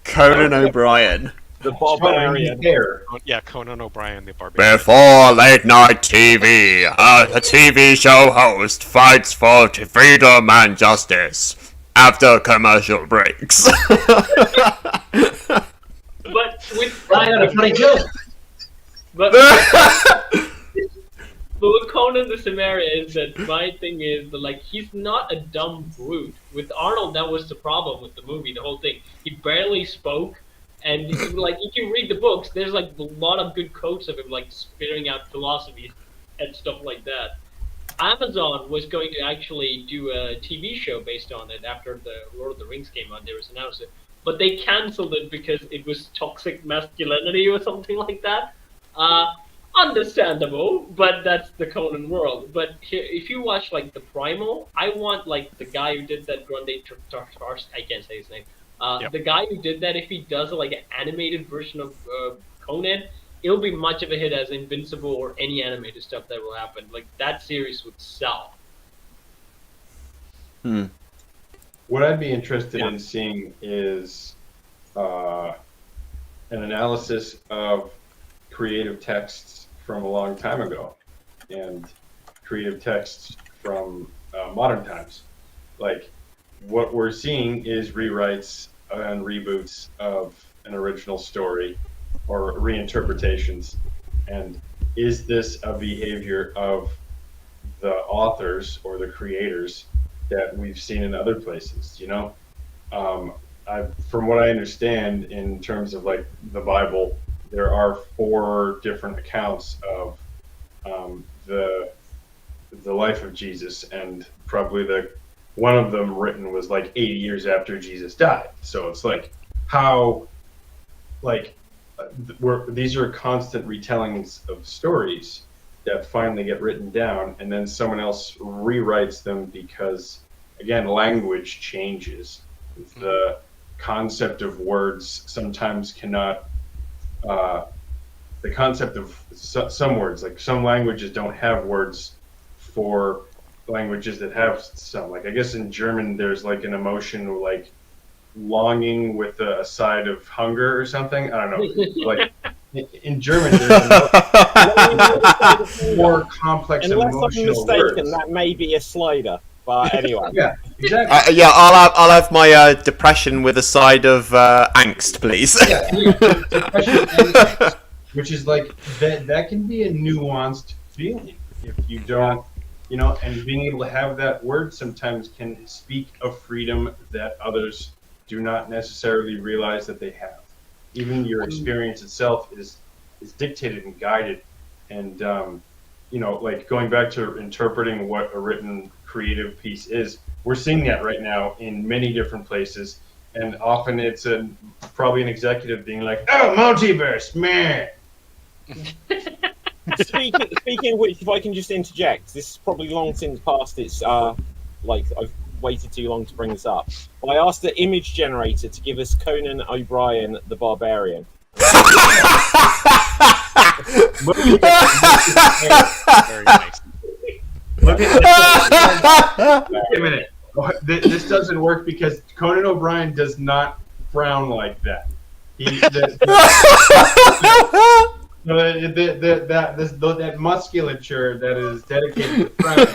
Conan O'Brien. The Barbarian. Yeah, Conan O'Brien, the Barbarian. Before late night TV, a TV show host fights for freedom and justice after commercial breaks. But with I got a funny joke. but with Conan the Cimmerian is that my thing is that like he's not a dumb brute. With Arnold, that was the problem with the movie. The whole thing, he barely spoke, and like if you read the books, there's like a lot of good quotes of him like spitting out philosophies and stuff like that. Amazon was going to actually do a TV show based on it after the Lord of the Rings came out. There was announced it, but they canceled it because it was toxic masculinity or something like that. Understandable, but that's the Conan world. But here, if you watch like the Primal, I want like the guy who did that Grundy I can't say his name. Yep. The guy who did that, if he does like an animated version of Conan, it'll be much of a hit as Invincible or any animated stuff that will happen. Like that series would sell. What I'd be interested in seeing is an analysis of creative texts from a long time ago and creative texts from modern times. Like, what we're seeing is rewrites and reboots of an original story or reinterpretations. And is this a behavior of the authors or the creators that we've seen in other places? You know, from what I understand, in terms of like the Bible, there are 4 different accounts of the life of Jesus, and probably one of them written was like 80 years after Jesus died. So it's like how these are constant retellings of stories that finally get written down, and then someone else rewrites them because, again, language changes. The concept of words sometimes cannot. The concept of some words, like some languages don't have words for languages that have some. Like I guess in German, there's like an emotion like longing with a side of hunger or something. I don't know. Like in German, there's more complex Unless I'm emotional mistaken, words. that may be a slider. But anyway. Yeah, exactly. Yeah, I'll have my depression with a side of angst, please. Yeah, depression and angst, which is like that can be a nuanced feeling if you don't, you know, and being able to have that word sometimes can speak of freedom that others do not necessarily realize that they have. Even your experience itself is dictated and guided, and you know, like going back to interpreting what a written creative piece is, we're seeing that right now in many different places, and often it's probably an executive being like, "Oh, multiverse, man." Speaking of which, if I can just interject, this is probably long since past its like I've waited too long to bring this up. But I asked the image generator to give us Conan O'Brien the Barbarian. Very nice. Wait a minute. This doesn't work because Conan O'Brien does not frown like that. That musculature that is dedicated to France.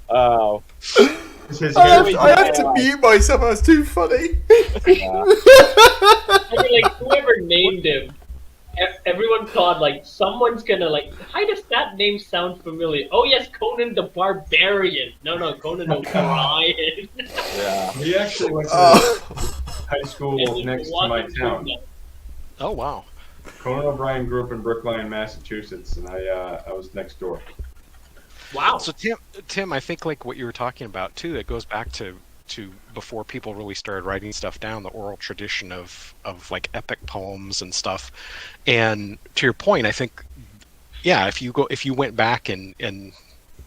Oh. I had to mute myself. I was too funny. I mean, like, whoever named him, everyone thought, like, someone's gonna, like, how does that name sound familiar? Oh, yes, Conan the Barbarian. No, Conan O'Brien. Yeah. He actually went to high school next to my town. Oh wow. Conan O'Brien grew up in Brookline, Massachusetts, and I was next door. Wow. So Tim, I think like what you were talking about too, it goes back to before people really started writing stuff down, the oral tradition of like epic poems and stuff. And to your point, I think, yeah, if you went back and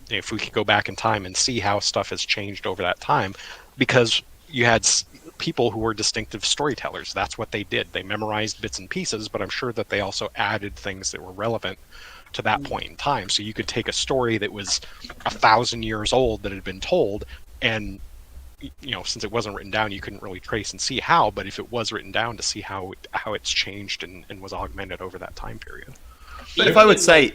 if we could go back in time and see how stuff has changed over that time, because you had people who were distinctive storytellers. That's what they did. They memorized bits and pieces, but I'm sure that they also added things that were relevant to that point in time. So you could take a story that was 1,000 years old that had been told, and since it wasn't written down, you couldn't really trace and see how, but if it was written down, to see how it's changed and was augmented over that time period. But if I would say,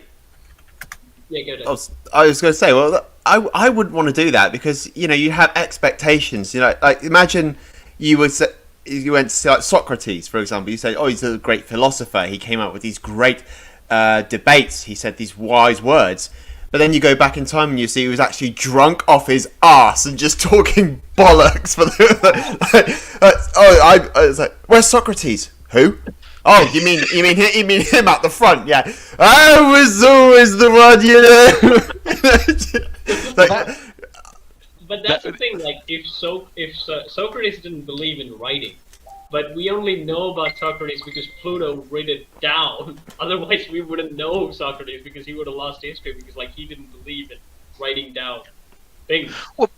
yeah, go ahead. I was going to say, well, I wouldn't want to do that, because you have expectations. Like imagine you went to see like Socrates, for example. You say, oh, he's a great philosopher. He came up with these great debates. He said these wise words. But then you go back in time and you see he was actually drunk off his ass and just talking bollocks. I was like, where's Socrates? Who? Oh, you mean him at the front? Yeah, I was always the one, But that's the thing. Like, if Socrates didn't believe in writing, but we only know about Socrates because Pluto wrote it down. Otherwise, we wouldn't know Socrates because he would have lost history because, like, he didn't believe in writing down things. Well,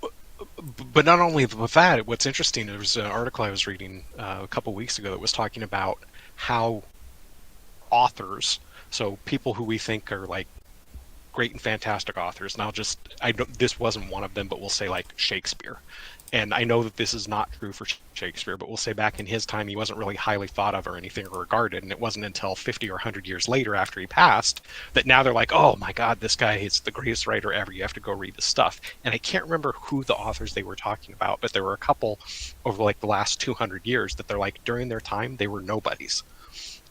but not only with that, what's interesting, there was an article I was reading a couple weeks ago that was talking about how authors, so people who we think are like great and fantastic authors, and this wasn't one of them, but we'll say like Shakespeare. And I know that this is not true for Shakespeare, but we'll say back in his time, he wasn't really highly thought of or anything or regarded. And it wasn't until 50 or 100 years later after he passed that now they're like, oh my God, this guy is the greatest writer ever. You have to go read this stuff. And I can't remember who the authors they were talking about, but there were a couple over like the last 200 years that they're like, during their time, they were nobodies.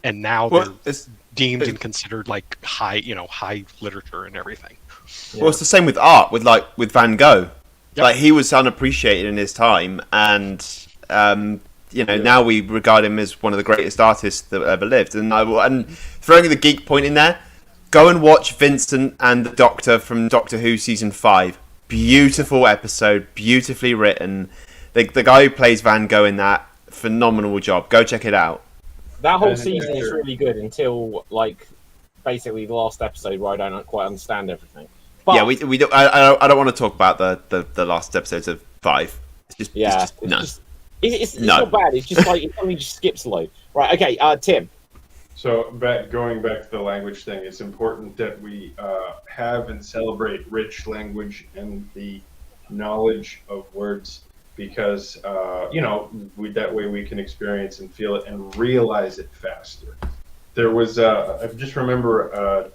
And now they're deemed and considered like high literature and everything. Yeah. Well, it's the same with art, with Van Gogh. Yep. Like, he was unappreciated in his time, and now we regard him as one of the greatest artists that ever lived. And throwing the geek point in there, go and watch Vincent and the Doctor from Doctor Who season 5. Beautiful episode, beautifully written. The guy who plays Van Gogh in that, phenomenal job. Go check it out. That whole season is really good until like basically the last episode where I don't quite understand everything. But, yeah, we don't. I don't want to talk about the last episodes of 5. It's just not bad. It's just like it only just skips a load. Right? Okay, Tim. So going back to the language thing, it's important that we have and celebrate rich language and the knowledge of words, because that way we can experience and feel it and realize it faster. There was I just remember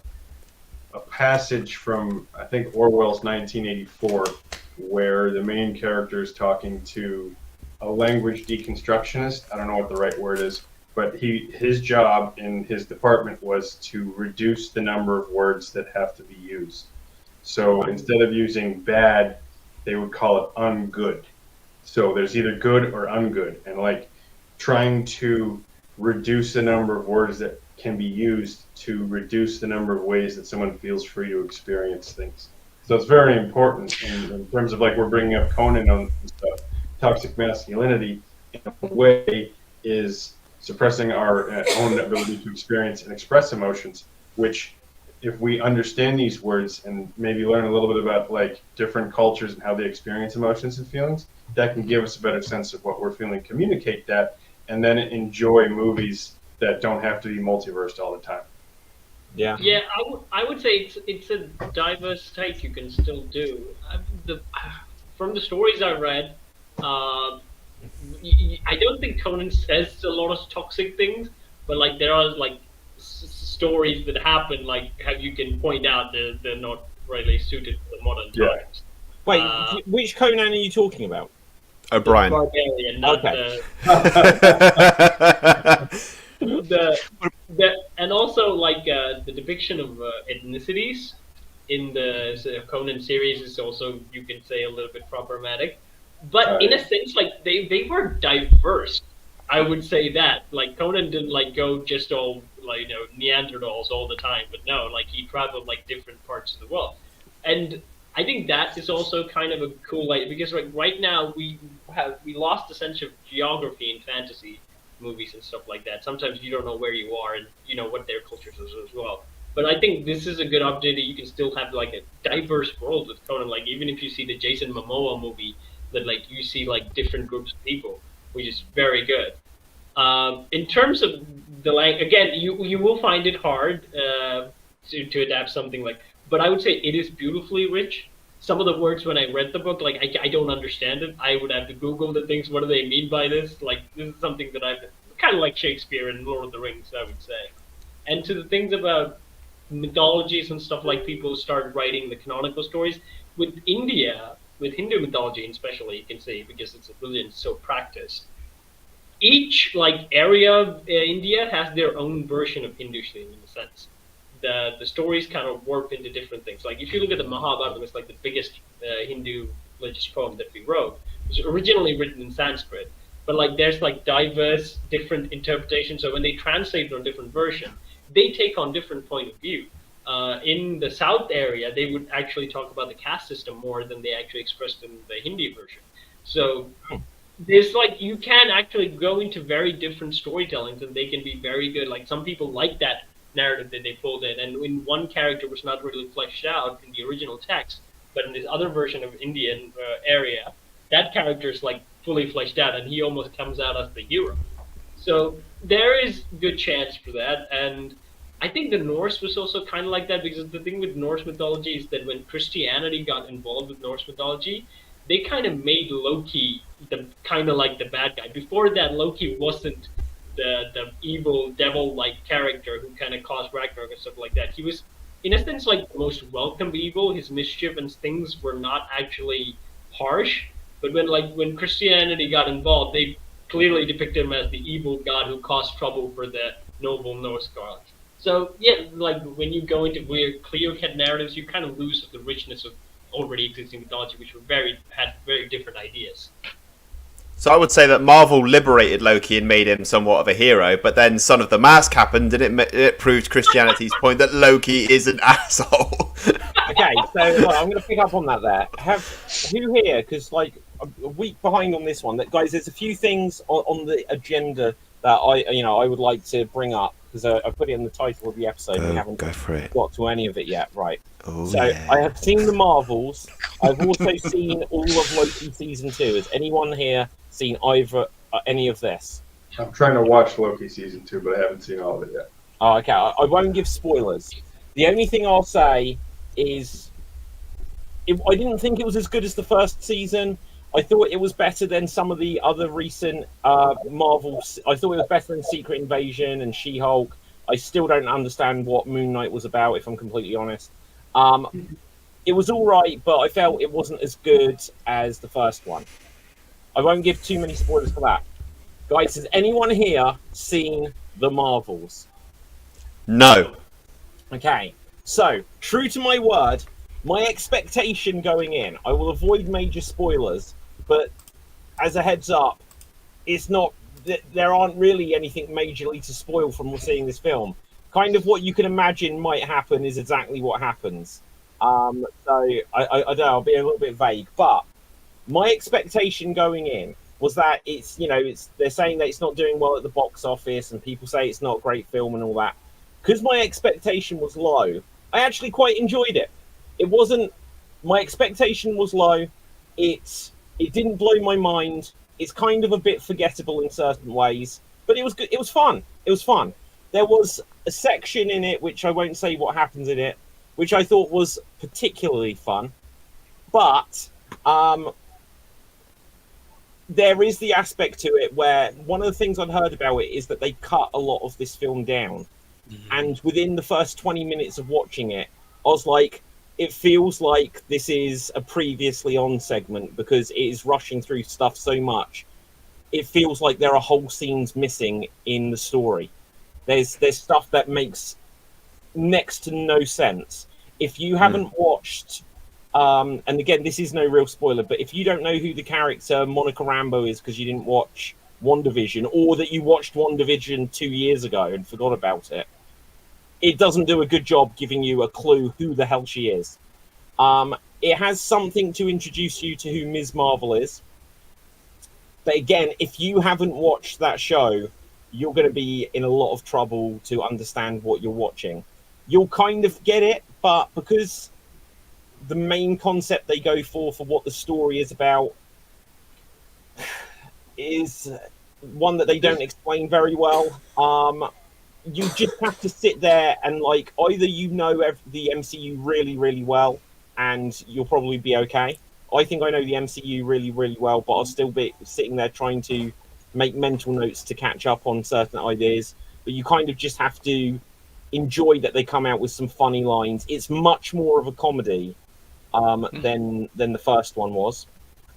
a passage from, I think, Orwell's 1984, where the main character is talking to a language deconstructionist. I don't know what the right word is, but his job in his department was to reduce the number of words that have to be used. So instead of using bad, they would call it ungood. So there's either good or ungood, and like trying to reduce the number of words that can be used to reduce the number of ways that someone feels free to experience things. So it's very important in terms of, like, we're bringing up Conan on stuff. Toxic masculinity, in a way, is suppressing our own ability to experience and express emotions, which, if we understand these words and maybe learn a little bit about like different cultures and how they experience emotions and feelings, that can give us a better sense of what we're feeling, communicate that, and then enjoy movies that don't have to be multiversed all the time. Yeah. Yeah, I would say it's a diverse take you can still do. From the stories I read, uh, I don't think Conan says a lot of toxic things, but like there are like stories that happen, like how you can point out they're not really suited for the modern Yeah. times. Wait, Uh, which Conan are you talking about? the O'Brien. barbarian, not Okay. the and also like the depiction of ethnicities in the Conan series is also, you can say, a little bit problematic, but in a sense like they were diverse. I would say that like Conan didn't like go just all like Neanderthals all the time, but no, like he traveled like different parts of the world, and I think that is also kind of a cool like, because like right now we lost the sense of geography in fantasy movies and stuff like that. Sometimes you don't know where you are and you know what their cultures is as well. But I think this is a good update that you can still have like a diverse world with Conan. Like even if you see the Jason Momoa movie, that like you see like different groups of people, which is very good. In terms of the language, again, you will find it hard to adapt something like. But I would say it is beautifully rich. Some of the words when I read the book, like I don't understand it. I would have to Google the things. What do they mean by this? Like this is something that I've kind of like Shakespeare and Lord of the Rings, I would say. And to the things about mythologies and stuff, like people started writing the canonical stories with India, with Hindu mythology especially, you can say, because it's a religion so practiced. Each like area of India has their own version of Hinduism in a sense. The stories kind of warp into different things. Like if you look at the Mahabharata, it's like the biggest Hindu religious poem that we wrote. It was originally written in Sanskrit, but like there's like diverse different interpretations. So when they translate on different version, they take on different point of view. In the South area, they would actually talk about the caste system more than they actually expressed in the Hindi version. So there's like you can actually go into very different storytellings and they can be very good. Like some people like that narrative that they pulled in, and when one character was not really fleshed out in the original text, but in this other version of Indian area, that character is like fully fleshed out, and he almost comes out as the hero. So there is good chance for that, and I think the Norse was also kind of like that, because the thing with Norse mythology is that when Christianity got involved with Norse mythology, they kind of made Loki the kind of like the bad guy. Before that, Loki wasn't the evil devil like character who kind of caused Ragnarok and stuff like that. He was, in a sense, like the most welcome evil. His mischief and things were not actually harsh, but when Christianity got involved, they clearly depicted him as the evil god who caused trouble for the noble Norse gods. So yeah, like when you go into weird clear-cut narratives, you kind of lose the richness of already existing mythology, which had very different ideas. So I would say that Marvel liberated Loki and made him somewhat of a hero, but then Son of the Mask happened, and it proved Christianity's point that Loki is an asshole. Okay, so I'm going to pick up on that there. Who here, because like a week behind on this one, that guys, there's a few things on the agenda that I would like to bring up, because I put it in the title of the episode. And we haven't Go for it. got to any of it yet, right? Oh, So yeah. I have seen the Marvels. I've also seen all of Loki season 2. Has anyone here seen either any of this? I'm trying to watch Loki season 2, but I haven't seen all of it yet. Oh, okay. I won't give spoilers. The only thing I'll say is, I didn't think it was as good as the first season. I thought it was better than some of the other recent Marvels. I thought it was better than Secret Invasion and She-Hulk. I still don't understand what Moon Knight was about, if I'm completely honest. It was all right, but I felt it wasn't as good as the first one. I won't give too many spoilers for that. Guys, has anyone here seen the Marvels? No. Okay, so true to my word, my expectation going in, I will avoid major spoilers, but as a heads up, it's not. There aren't really anything majorly to spoil from seeing this film. Kind of what you can imagine might happen is exactly what happens. So I don't know, I'll be a little bit vague, but my expectation going in was that they're saying that it's not doing well at the box office, and people say it's not a great film and all that. Because my expectation was low, I actually quite enjoyed it. It wasn't. My expectation was low. It didn't blow my mind. It's kind of a bit forgettable in certain ways, but it was good. It was fun. It was fun. there was a section in it, which I won't say what happens in it, which I thought was particularly fun. But there is the aspect to it where one of the things I'd heard about it is that they cut a lot of this film down. And within the first 20 minutes of watching it, I was like, it feels like this is a previously on segment because it is rushing through stuff so much. It feels like there are whole scenes missing in the story. There's stuff that makes next to no sense. If you haven't watched, and again, this is no real spoiler, but if you don't know who the character Monica Rambeau is because you didn't watch WandaVision, or that you watched WandaVision 2 years ago and forgot about it, it doesn't do a good job giving you a clue who the hell she is. It has something to introduce you to who Ms. Marvel is. But again, if you haven't watched that show, you're going to be in a lot of trouble to understand what you're watching. You'll kind of get it, but because the main concept they go for what the story is about is one that they don't explain very well, you just have to sit there and, like, either you know the MCU really, really well, and you'll probably be okay. I think I know the MCU really, really well, but I'll still be sitting there trying to make mental notes to catch up on certain ideas. But you kind of just have to enjoy that they come out with some funny lines. It's much more of a comedy than the first one was.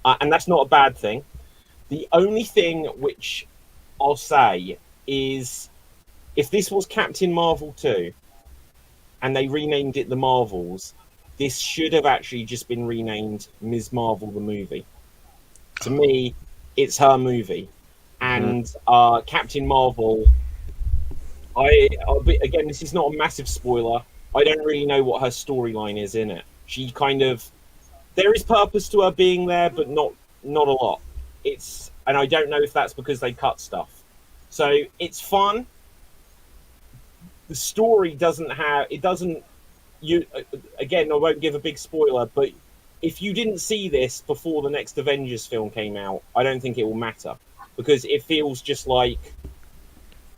And that's not a bad thing. The only thing which I'll say is, if this was Captain Marvel 2 and they renamed it The Marvels, this should have actually just been renamed Ms. Marvel the movie. To me, it's her movie. And Captain Marvel, again, this is not a massive spoiler. I don't really know what her storyline is in it. She kind of, there is purpose to her being there, but not a lot. And I don't know if that's because they cut stuff. So it's fun. The story doesn't, again, I won't give a big spoiler, but if you didn't see this before the next Avengers film came out, I don't think it will matter, because it feels just like,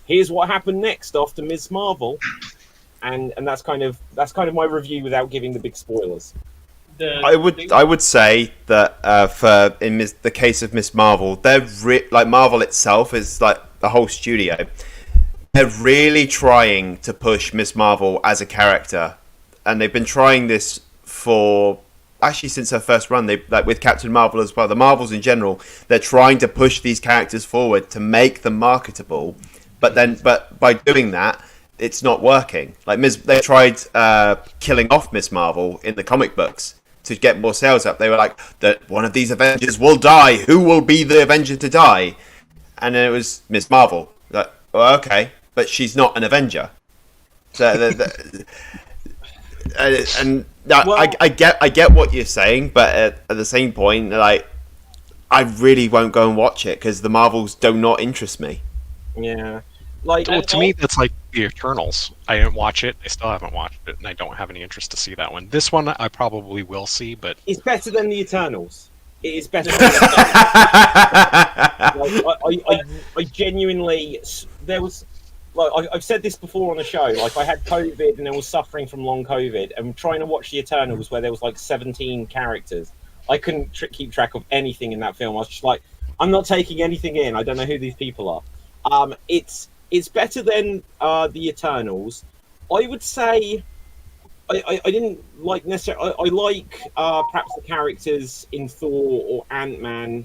here's what happened next after Ms. Marvel, and that's kind of my review without giving the big spoilers. I would say that the case of Ms. Marvel, they're like, Marvel itself is like the whole studio. They're really trying to push Ms. Marvel as a character, and they've been trying this for actually since her first run. They, like with Captain Marvel as well, the Marvels in general, they're trying to push these characters forward to make them marketable. But by doing that, it's not working. Like they tried killing off Ms. Marvel in the comic books to get more sales up. They were like, that one of these Avengers will die. Who will be the Avenger to die? And then it was Ms. Marvel. Like, well, okay, but she's not an Avenger. So I get what you're saying, but at the same point, like, I really won't go and watch it because the Marvels do not interest me. Yeah, like, well, to me, that's like the Eternals. I didn't watch it. I still haven't watched it, and I don't have any interest to see that one. This one, I probably will see, but it's better than the Eternals. It is better. Than I genuinely, there was, like, I've said this before on the show. Like, I had COVID and I was suffering from long COVID, and trying to watch the Eternals where there was like 17 characters. I couldn't keep track of anything in that film. I was just like, I'm not taking anything in. I don't know who these people are. It's better than the Eternals. I would say I didn't like necessarily. I like perhaps the characters in Thor or Ant-Man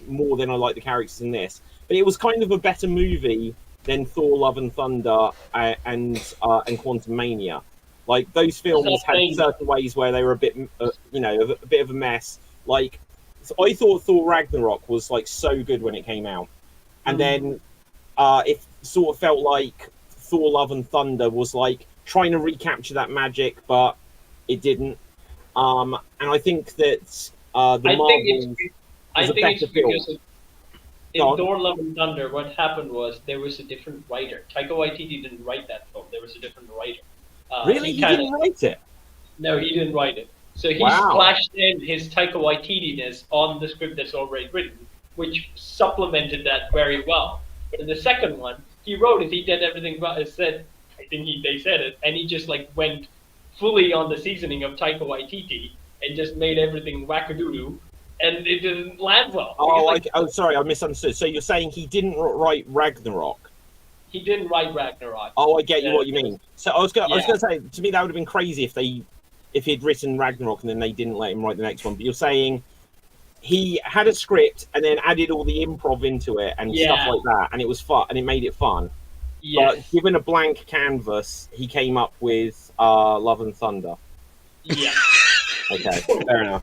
more than I like the characters in this. But it was kind of a better movie than Thor: Love and Thunder and Quantumania. Like, those films had certain ways where they were a bit, a bit of a mess. Like, so I thought Thor Ragnarok was like so good when it came out. And then it sort of felt like Thor: Love and Thunder was like trying to recapture that magic, but it didn't. And I think that I think it's because in Thor: Love and Thunder, what happened was there was a different writer. Taika Waititi didn't write that film. There was a different writer. Really? He didn't write it? No, he didn't write it. So he splashed in his Taika Waititi-ness on the script that's already written, which supplemented that very well. But in the second one, he wrote it. He did everything right. I think they said it, and he just like went fully on the seasoning of Taika Waititi and just made everything wackadoodoo, and it didn't land well. Oh, Because, sorry, I misunderstood. So you're saying he didn't write Ragnarok? he didn't write Ragnarok. Oh, I get you what you mean. So I was going Yeah. to say, to me that would have been crazy if he'd written Ragnarok and then they didn't let him write the next one. But you're saying he had a script and then added all the improv into it and stuff like that, and it was fun and it made it fun. Yes. But given a blank canvas, he came up with Love and Thunder. Yeah. Okay, fair enough.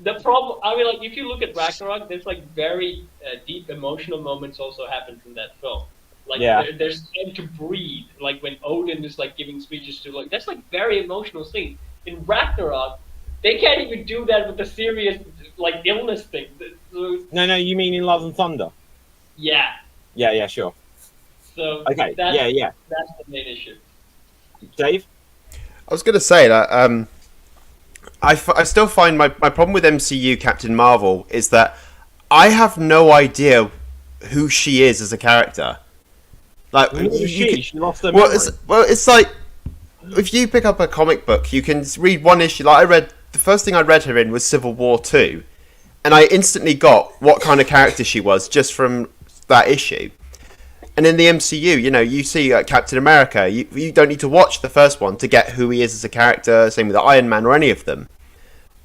The problem, I mean, like, if you look at Ragnarok, there's like very deep emotional moments also happen in that film. Like, there's time to breathe. Like when Odin is like giving speeches to, like, that's like very emotional scene. In Ragnarok, they can't even do that with the serious like illness thing. No, you mean in Love and Thunder? Yeah. Yeah, sure. So okay, that's the main issue. Dave? I was going to say that I still find my problem with MCU Captain Marvel is that I have no idea who she is as a character. Like, she lost her memory. It's like if you pick up a comic book, you can read one issue. Like the first thing I read her in was Civil War 2, and I instantly got what kind of character she was just from that issue. And in the MCU, you see Captain America. You don't need to watch the first one to get who he is as a character. Same with Iron Man or any of them.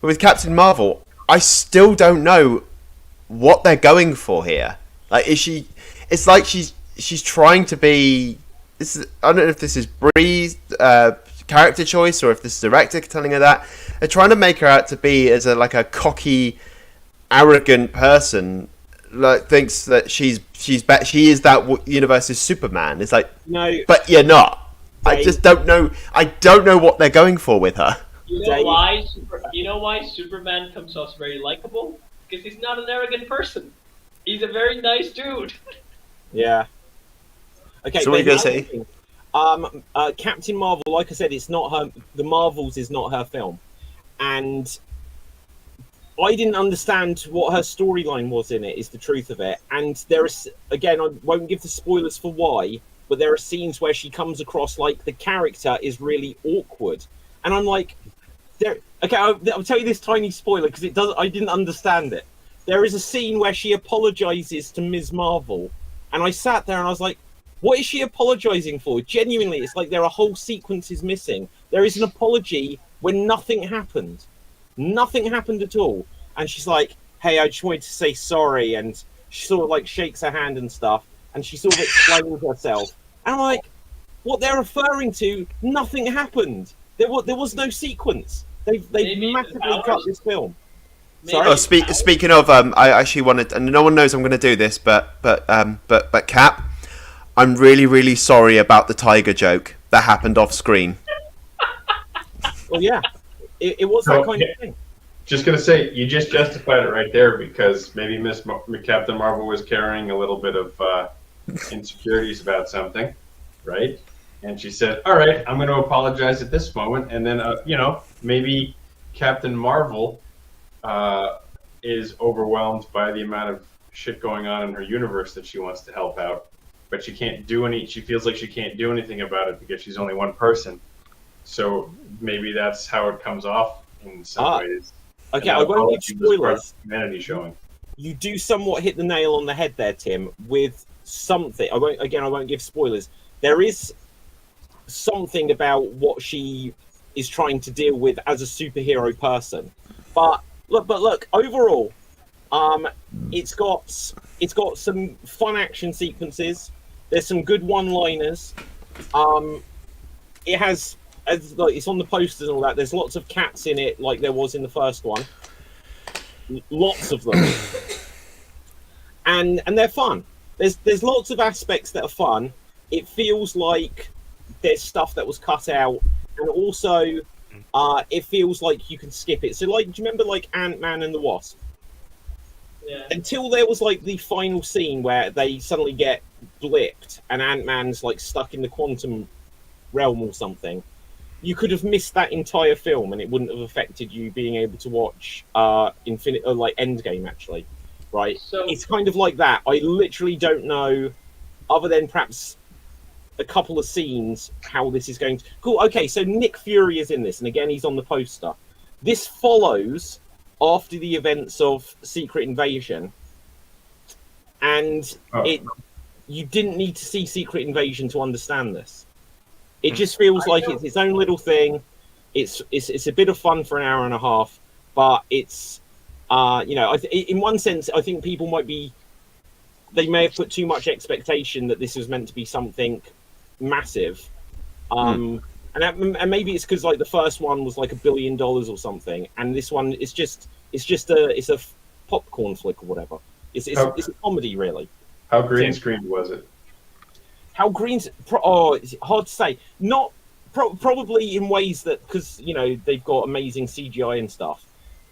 But with Captain Marvel, I still don't know what they're going for here. Like, is she? It's like she's trying to be. I don't know if this is Bree's character choice or if this is the director telling her that. They're trying to make her out to be as a cocky, arrogant person. Like, thinks that she is that universe's Superman. It's like, no, but you're not. Dave, I just don't know. I don't know what they're going for with her. You know why? You know why Superman comes off very likable? Because he's not an arrogant person. He's a very nice dude. Yeah. Okay. So what are you gonna say? Captain Marvel, like I said, it's not her. The Marvels is not her film, and I didn't understand what her storyline was in it. Is the truth of it. And there is, again, I won't give the spoilers for why, but there are scenes where she comes across like the character is really awkward, and I'm like, okay, I'll tell you this tiny spoiler because it does. I didn't understand it. There is a scene where she apologizes to Ms. Marvel, and I sat there and I was like, what is she apologizing for? Genuinely, it's like there are whole sequences missing. There is an apology when nothing happened. Nothing happened at all. And she's like, hey, I just wanted to say sorry. And she sort of like shakes her hand and stuff. And she sort of explains herself. And I'm like, what they're referring to, nothing happened. There was no sequence. They've massively cut this film. Sorry. Oh, speaking of, I actually wanted, and no one knows I'm going to do this, but Cap, I'm really, really sorry about the tiger joke that happened off screen. Well, yeah, it was that kind of thing. Just gonna say, you just justified it right there because maybe Captain Marvel was carrying a little bit of insecurities about something, right? And she said, "All right, I'm going to apologize at this moment," and then maybe Captain Marvel is overwhelmed by the amount of shit going on in her universe that she wants to help out, but she can't do any. She feels like she can't do anything about it because she's only one person. So maybe that's how it comes off in some ways. Okay, I won't give spoilers. Humanity showing. You do somewhat hit the nail on the head there, Tim, with something. I won't give spoilers. There is something about what she is trying to deal with as a superhero person. But look, overall, it's got some fun action sequences. There's some good one-liners. It has, it's on the posters and all that. There's lots of cats in it, like there was in the first one. Lots of them, and they're fun. There's lots of aspects that are fun. It feels like there's stuff that was cut out, and also it feels like you can skip it. So, like, do you remember like Ant-Man and the Wasp? Yeah. Until there was like the final scene where they suddenly get blipped and Ant-Man's like stuck in the quantum realm or something. You could have missed that entire film and it wouldn't have affected you being able to watch Endgame actually, right? So it's kind of like that. I literally don't know other than perhaps a couple of scenes, how this is going to... Cool, okay, so Nick Fury is in this, and again, he's on the poster. This follows after the events of Secret Invasion, and you didn't need to see Secret Invasion to understand this. It just feels like it's its own little thing. It's a bit of fun for an hour and a half, but it's in one sense, I think people they may have put too much expectation that this was meant to be something massive, and maybe it's because like the first one was like $1 billion or something, and this one is it's a popcorn flick or whatever. It's a comedy, really. How green screened was it? How green's it's hard to say. Not probably in ways that, because they've got amazing CGI and stuff.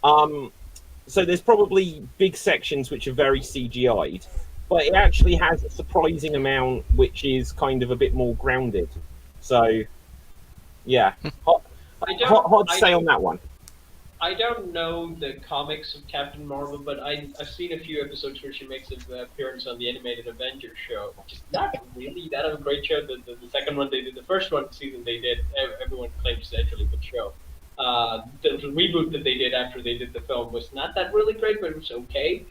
So there's probably big sections which are very CGI'd, but it actually has a surprising amount which is kind of a bit more grounded. So yeah, hard to say on that one. I don't know the comics of Captain Marvel, but I've seen a few episodes where she makes an appearance on the animated Avengers show, which is not really that of a great show. The second one they did, the first one season they did, everyone claims it's actually a good show. The reboot that they did after they did the film was not that really great, but it was okay.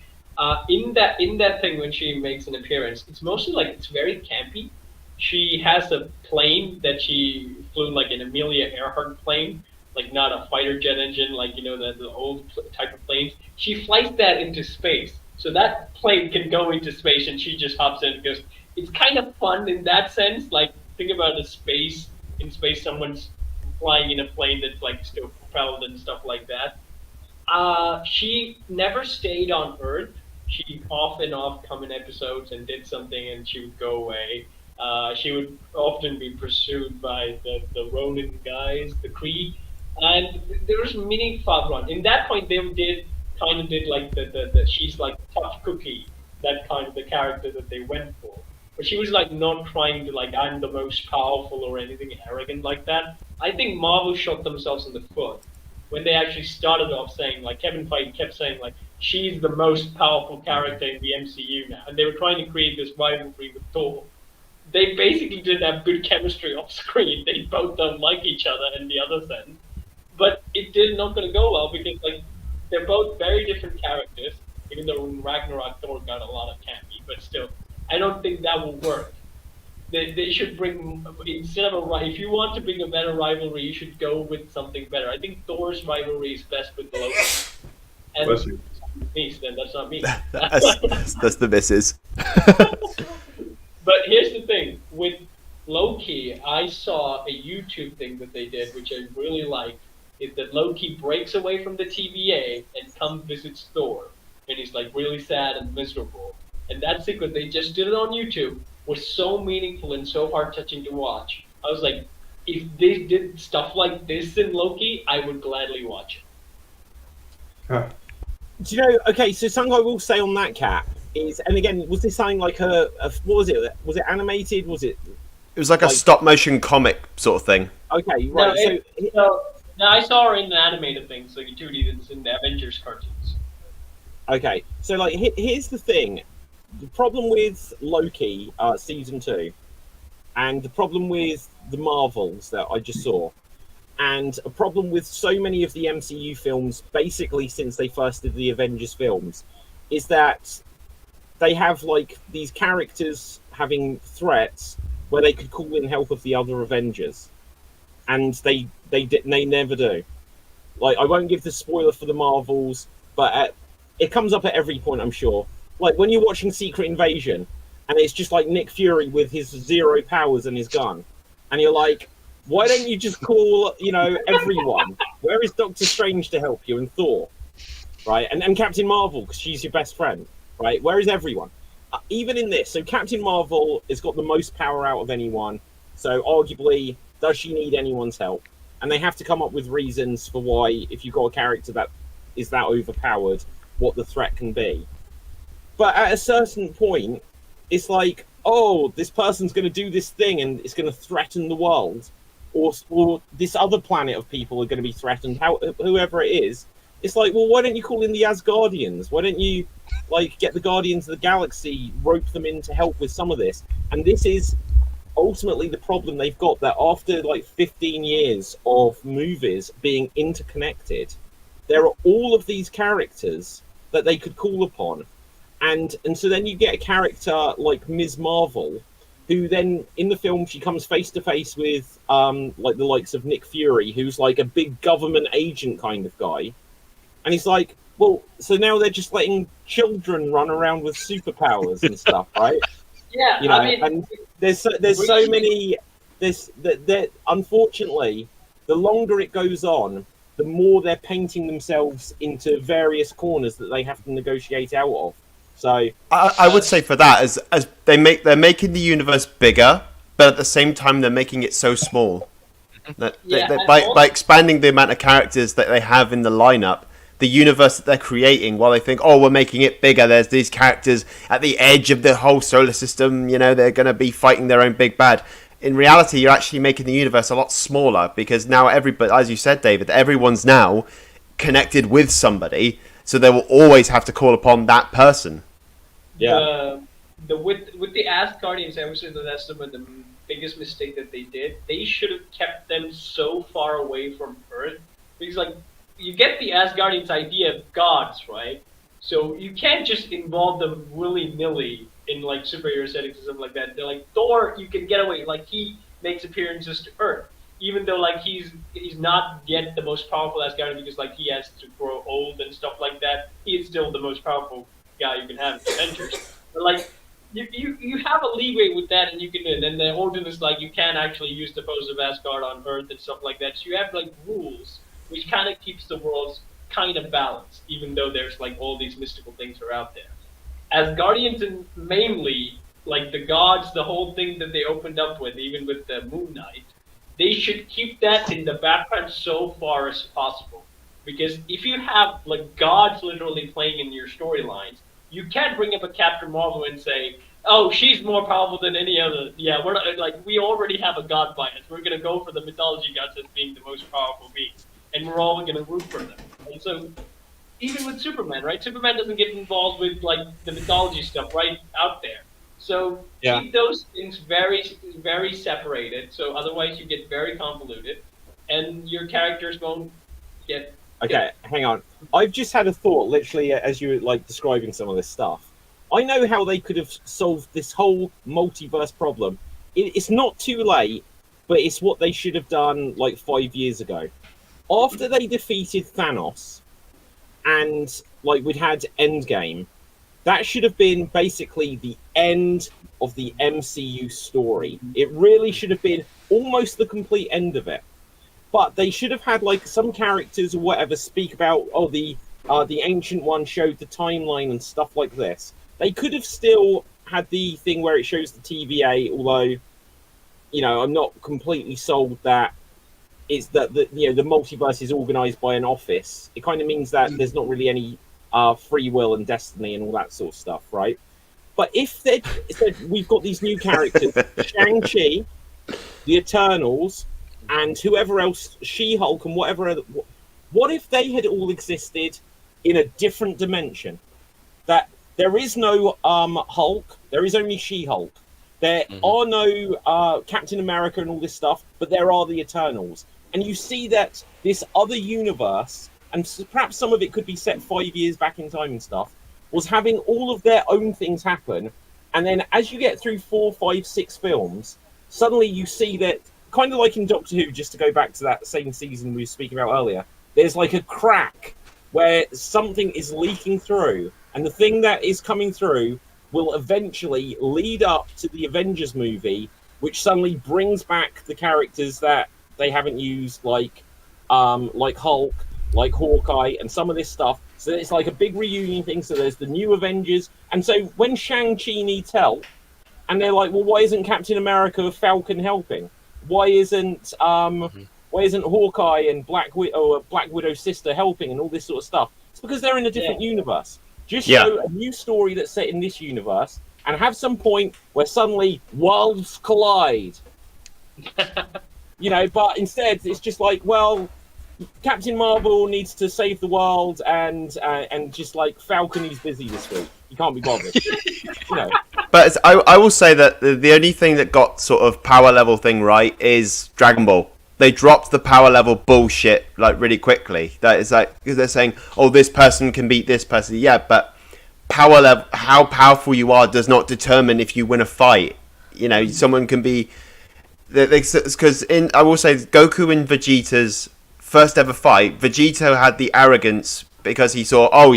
In that thing when she makes an appearance, it's mostly like it's very campy. She has a plane that she flew, like an Amelia Earhart plane, like not a fighter jet engine, like the old type of planes. She flies that into space, so that plane can go into space, and she just hops in and goes. It's kind of fun in that sense. Like think about in space, someone's flying in a plane that's like still propelled and stuff like that. She never stayed on Earth. She off and off come in episodes and did something, and she would go away. She would often be pursued by the Ronin guys, the Kree. And there was many fun run. In that point, they did like the she's like tough cookie, that kind of the character that they went for. But she was like not trying to like I'm the most powerful or anything arrogant like that. I think Marvel shot themselves in the foot when they actually started off saying like Kevin Feige kept saying like she's the most powerful character in the MCU now, and they were trying to create this rivalry with Thor. They basically didn't have good chemistry off screen. They both don't like each other in the other sense. But it did not going to go well because like they're both very different characters. Even though in Ragnarok Thor got a lot of campy, but still, I don't think that will work. They should bring instead of if you want to bring a better rivalry, you should go with something better. I think Thor's rivalry is best with Loki. And Bless you. then that's not me. that's the misses. But here's the thing with Loki, I saw a YouTube thing that they did, which I really liked. Is that Loki breaks away from the TVA and comes visits Thor, and he's like really sad and miserable. And that sequence, they just did it on YouTube, was so meaningful and so heart-touching to watch. I was like, if they did stuff like this in Loki, I would gladly watch it. Huh. Do you know? Okay, so something I will say on that, Cap, is, and again, was this something like a what was it? Was it animated? Was it? It was like a stop-motion comic sort of thing. Okay, right. No, I saw her in the animated thing, so you 2D that's in the Avengers cartoons. Okay, so like here's the thing: the problem with Loki season 2, and the problem with the Marvels that I just saw, and a problem with so many of the MCU films, basically since they first did the Avengers films, is that they have like these characters having threats where they could call in help of the other Avengers, and they never do. Like, I won't give the spoiler for the Marvels, but it comes up at every point, I'm sure. Like when you're watching Secret Invasion, and it's just like Nick Fury with his zero powers and his gun, and you're like, why don't you just call everyone? Where is Doctor Strange to help you and Thor, right? And Captain Marvel because she's your best friend, right? Where is everyone? Even in this, so Captain Marvel has got the most power out of anyone. So arguably, does she need anyone's help? And they have to come up with reasons for why, if you've got a character that is that overpowered, what the threat can be. But at a certain point, it's like, oh, this person's going to do this thing and it's going to threaten the world. Or this other planet of people are going to be threatened, whoever it is. It's like, well, why don't you call in the Asgardians? Why don't you like get the Guardians of the Galaxy, rope them in to help with some of this? And this is ultimately the problem they've got, that after like 15 years of movies being interconnected, there are all of these characters that they could call upon, and so then you get a character like Ms. Marvel, who then in the film she comes face to face with like the likes of Nick Fury, who's like a big government agent kind of guy, and he's like, well, so now they're just letting children run around with superpowers and stuff, right? Yeah, You know, I mean, and there's so many. That unfortunately, the longer it goes on, the more they're painting themselves into various corners that they have to negotiate out of. So I would say for that, as they're making the universe bigger, but at the same time they're making it so small that Yeah, and by expanding the amount of characters that they have in the lineup, the universe that they're creating, while they think, oh, we're making it bigger, there's these characters at the edge of the whole solar system, you know, they're going to be fighting their own big bad. In reality, you're actually making the universe a lot smaller, because now everybody, as you said, David, everyone's now connected with somebody, so they will always have to call upon that person. yeah, with the Asgardians, I would say that that's the biggest mistake that they did. They should have kept them so far away from Earth, because like you get the Asgardians' idea of gods, right? So you can't just involve them willy nilly in like superhero settings and stuff like that. They're like Thor, you can get away. Like he makes appearances to Earth, even though like he's not yet the most powerful Asgardian, because like he has to grow old and stuff like that. He is still the most powerful guy you can have in the Avengers. But like you have a leeway with that, and you can. And the Odin is like you can't actually use the pose of Asgard on Earth and stuff like that. So you have like rules, which kind of keeps the worlds kind of balanced, even though there's like all these mystical things are out there. Asgardians, and mainly like the gods, the whole thing that they opened up with, even with the Moon Knight, they should keep that in the background so far as possible. Because if you have like gods literally playing in your storylines, you can't bring up a Captain Marvel and say, "Oh, she's more powerful than any other." Yeah, we're not like we already have a god bias. We're gonna go for the mythology gods as being the most powerful beings, and we're all gonna root for them. And so, even with Superman, right? Superman doesn't get involved with like the mythology stuff right out there. So Yeah. keep those things very, very separated. So otherwise, you get very convoluted, and your characters won't get. okay, hang on. I've just had a thought, literally, as you were like describing some of this stuff. I know how they could have solved this whole multiverse problem. It's not too late, but it's what they should have done like 5 years ago. After they defeated Thanos, and like we'd had Endgame, that should have been basically the end of the MCU story. It really should have been almost the complete end of it. But they should have had like some characters or whatever speak about, oh, the Ancient One showed the timeline and stuff like this. They could have still had the thing where it shows the TVA, although, you know, I'm not completely sold that it's that the multiverse is organized by an office. It kind of means that there's not really any free will and destiny and all that sort of stuff, right? But if they said we've got these new characters, Shang-Chi, the Eternals, and whoever else, She-Hulk and whatever other, what if they had all existed in a different dimension? That there is no Hulk, there is only She-Hulk. There are no Captain America and all this stuff, but there are the Eternals. And you see that this other universe, and perhaps some of it could be set 5 years back in time and stuff, was having all of their own things happen. And then as you get through 4, 5, 6 films, suddenly you see that, kind of like in Doctor Who, just to go back to that same season we were speaking about earlier, there's like a crack where something is leaking through, and the thing that is coming through will eventually lead up to the Avengers movie, which suddenly brings back the characters that they haven't used, like Hulk, like Hawkeye, and some of this stuff. So it's like a big reunion thing. So there's the new Avengers, and so when Shang-Chi needs help, and they're like, well, why isn't Captain America or Falcon helping? Why isn't Hawkeye and Black Widow's sister helping and all this sort of stuff? It's because they're in a different universe. Just show a new story that's set in this universe, and have some point where suddenly worlds collide. You know, but instead it's just like, well, Captain Marvel needs to save the world, and just like Falcon, he's busy this week. He can't be bothered. But I will say that the only thing that got sort of power level thing right is Dragon Ball. They dropped the power level bullshit like really quickly. That is like, because they're saying, oh, this person can beat this person. Yeah, but power level, how powerful you are does not determine if you win a fight. You know, someone can be, because I will say Goku and Vegeta's first ever fight, Vegeta had the arrogance because he saw, oh,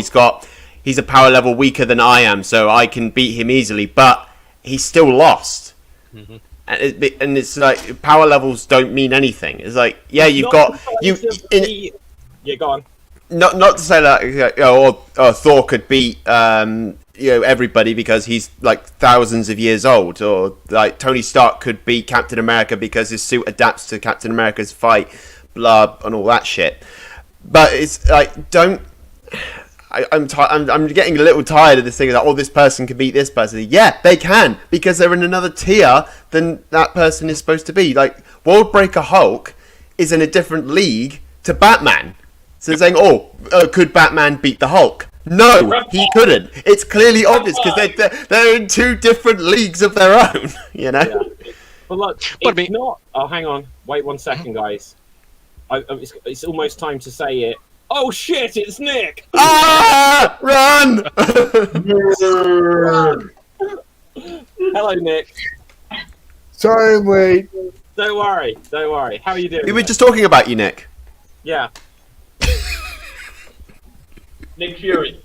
he's a power level weaker than I am, so I can beat him easily, but he still lost. Mm-hmm. And it's like, power levels don't mean anything. It's like, yeah, you've got Yeah, go on. Not to say that Thor could beat everybody because he's like thousands of years old, or like Tony Stark could beat Captain America because his suit adapts to Captain America's fight, blah, and all that shit. But it's like, I'm getting a little tired of this thing that, oh, this person can beat this person. Yeah, they can, because they're in another tier than that person is supposed to be. Like, Worldbreaker Hulk is in a different league to Batman. So they're saying, could Batman beat the Hulk? No, he couldn't. It's clearly obvious because they're in two different leagues of their own, you know? Yeah. But look, it's not... Oh, hang on. Wait 1 second, guys. It's almost time to say it. Oh shit, it's Nick! Ah! Run! Hello, Nick. Sorry I'm late. Don't worry. How are you doing? We were just talking about you, Nick. Yeah. Nick Fury.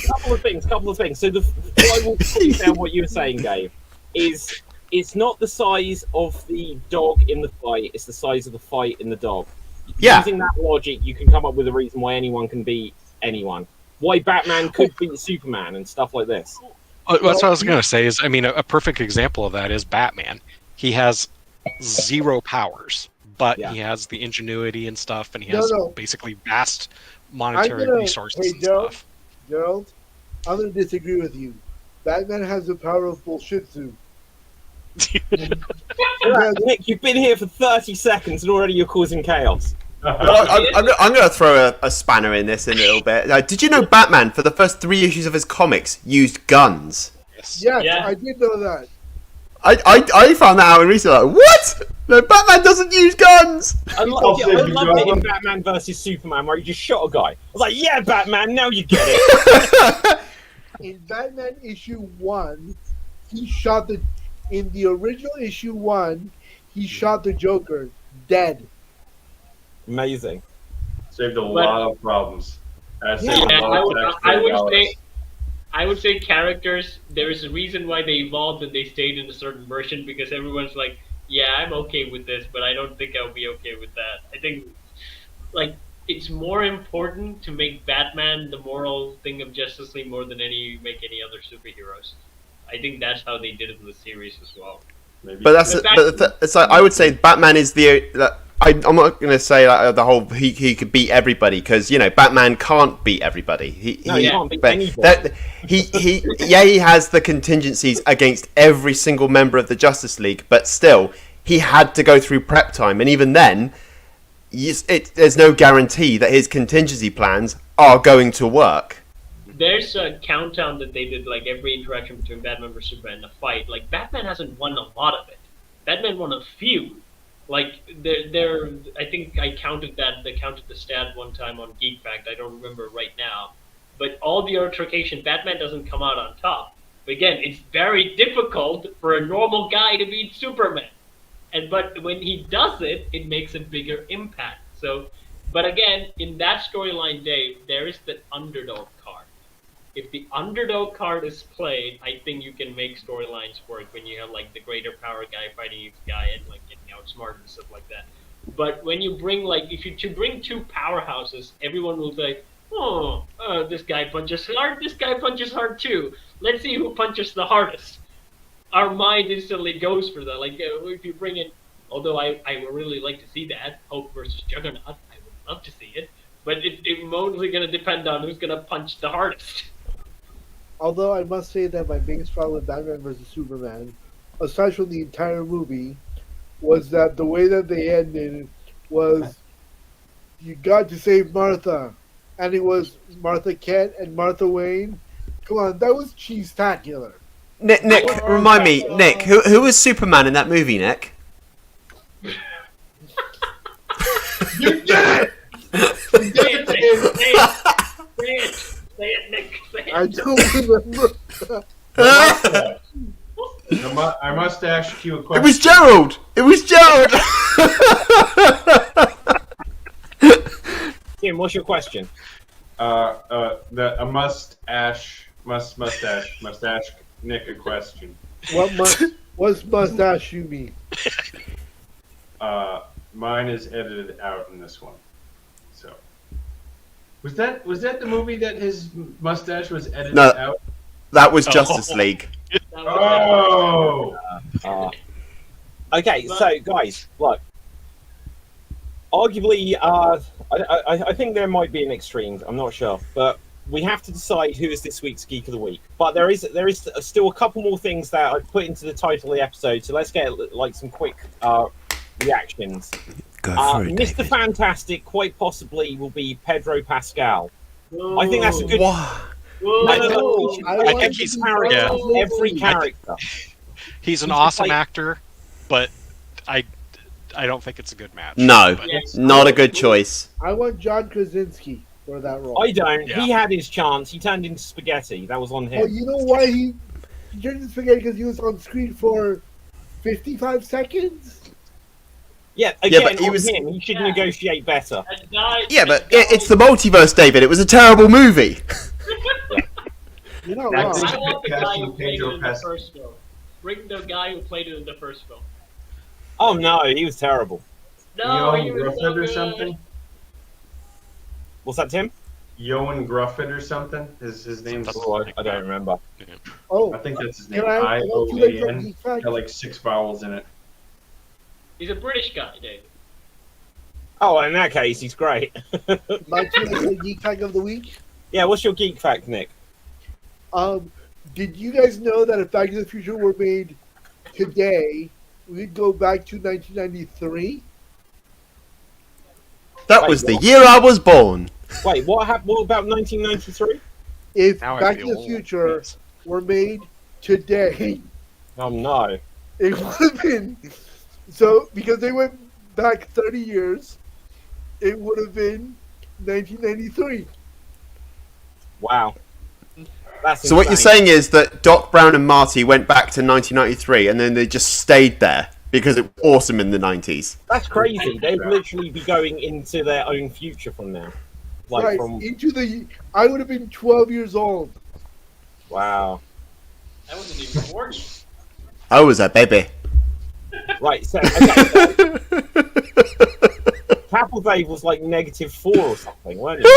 Couple of things. So what I will put down what you were saying, Dave, is it's not the size of the dog in the fight, it's the size of the fight in the dog. Yeah. Using that logic, you can come up with a reason why anyone can beat anyone. Why Batman could beat Superman and stuff like this. That's what I was going to say is, I mean, a perfect example of that is Batman. He has 0 powers, but he has the ingenuity and stuff, and he has basically vast monetary resources and stuff. Gerald, I'm going to disagree with you. Batman has the power of bullshitsu. Nick, you've been here for 30 seconds and already you're causing chaos. I'm going to throw a spanner in this in a little bit. Did you know Batman, for the first 3 issues of his comics, used guns? Yes, I did know that. I found that out recently. Like, what? No, Batman doesn't use guns! I love it in Batman vs Superman where he just shot a guy. I was like, yeah, Batman, now you get it. In Batman issue 1, he shot in the original issue 1, he shot the Joker dead. Amazing. Saved a lot of problems. I would say characters, there is a reason why they evolved and they stayed in a certain version, because everyone's like, yeah, I'm okay with this, but I don't think I'll be okay with that. I think, like, it's more important to make Batman the moral thing of Justice League more than make any other superheroes. I think that's how they did it in the series as well. Maybe. But it's like, I would say Batman is I'm not going to say the whole he could beat everybody, because Batman can't beat everybody. He can't beat anybody. He has the contingencies against every single member of the Justice League, but still he had to go through prep time, and even then, there's no guarantee that his contingency plans are going to work. There's a countdown that they did, like every interaction between Batman versus Superman in a fight. Like, Batman hasn't won a lot of it. Batman won a few. Like, I think I counted that. They counted the stat one time on Geek Fact. I don't remember right now. But all the altercation, Batman doesn't come out on top. But again, it's very difficult for a normal guy to beat Superman. But when he does it, it makes a bigger impact. So, but again, in that storyline, Dave, there is the underdog card. If the underdog card is played, I think you can make storylines work when you have like the greater power guy fighting each guy and like getting outsmarted and stuff like that. But when you bring if you bring two powerhouses, everyone will say, this guy punches hard, this guy punches hard too. Let's see who punches the hardest. Our mind instantly goes for that. Like, if you bring in, although I would really like to see that, Hulk versus Juggernaut, I would love to see it. But it's mostly going to depend on who's going to punch the hardest. Although I must say that my biggest problem with Batman vs Superman, aside from the entire movie, was that the way that they ended was you got to save Martha, and it was Martha Kent and Martha Wayne. Come on, that was cheese-tacular. Nick, remind me, Nick, who was Superman in that movie, Nick? You did it! Say it, Nick. Say it. I don't remember. I must ask you a It question. was Gerald! It was Gerald! Tim, what's your question? I must ask Nick a question. What's mustache you mean? Mine is edited out in this one. So, was that the movie that his mustache was edited No. out? That was Justice League. Oh, Okay, so guys, look. Arguably, I think there might be an extreme. I'm not sure, but we have to decide who is this week's Geek of the Week. But there is still a couple more things that I put into the title of the episode. So let's get like some quick reactions. Go for it, Mr. David. Fantastic, quite possibly, will be Pedro Pascal. I think that's a good. What? No, I think he's- every character. He's an He's awesome like- actor, but I don't think it's a good match. No, But- Yes. not a good choice. I want John Krasinski for that role. I don't. Yeah. He had his chance. He turned into spaghetti. That was on Oh, him. you know why he turned into spaghetti? Because he was on screen for 55 seconds? Yeah, again, but he on was- him. He should Yeah. negotiate better. And died- Yeah, but and died- it's the multiverse, David. It was a terrible movie. You're not That's wrong. I want the guy Casting who played it Pedro in the Pascal. first film. Bring the guy who played it in the first film. Oh no, he was terrible. No, he Yoan was so Gruffit or good. something. What's that, Tim? Yoan Gruffit or something. His name's. Oh, I don't remember. Oh, I think that's his name. can I go to the IOAN. Geek Fact? Got like 6 vowels in it. He's a British guy, Dave. Oh, in that case, he's great. My Geek Fact of the Week. Yeah, what's your geek fact, Nick? Did you guys know that if Back to the Future were made today, we'd go back to 1993? That was the year I was born. Wait, what happened? What about 1993? If Now I Back to feel the old. Future Yes. were made today, Oh no. it would have been so because they went back 30 years. It would have been 1993. Wow. That's So what you're insane. saying is that Doc Brown and Marty went back to 1993 and then they just stayed there because it was awesome in the 90s. That's crazy. They'd literally be going into their own future from now. Like Right from into the. I would have been 12 years old. wow. I wasn't even born. I was a baby. Right. So okay. Capital Dave was like -4 or something, weren't he?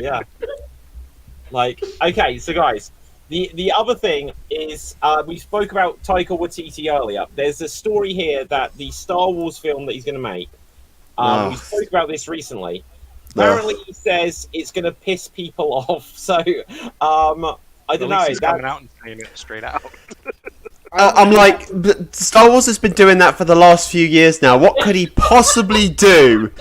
Yeah. Like, okay, so guys, the other thing is we spoke about Taika Waititi earlier. There's a story here that the Star Wars film that he's going to make. We spoke about this recently. Apparently, he says it's going to piss people off. So, I don't know. He's coming out and saying it straight out. I'm like, Star Wars has been doing that for the last few years now. What could he possibly do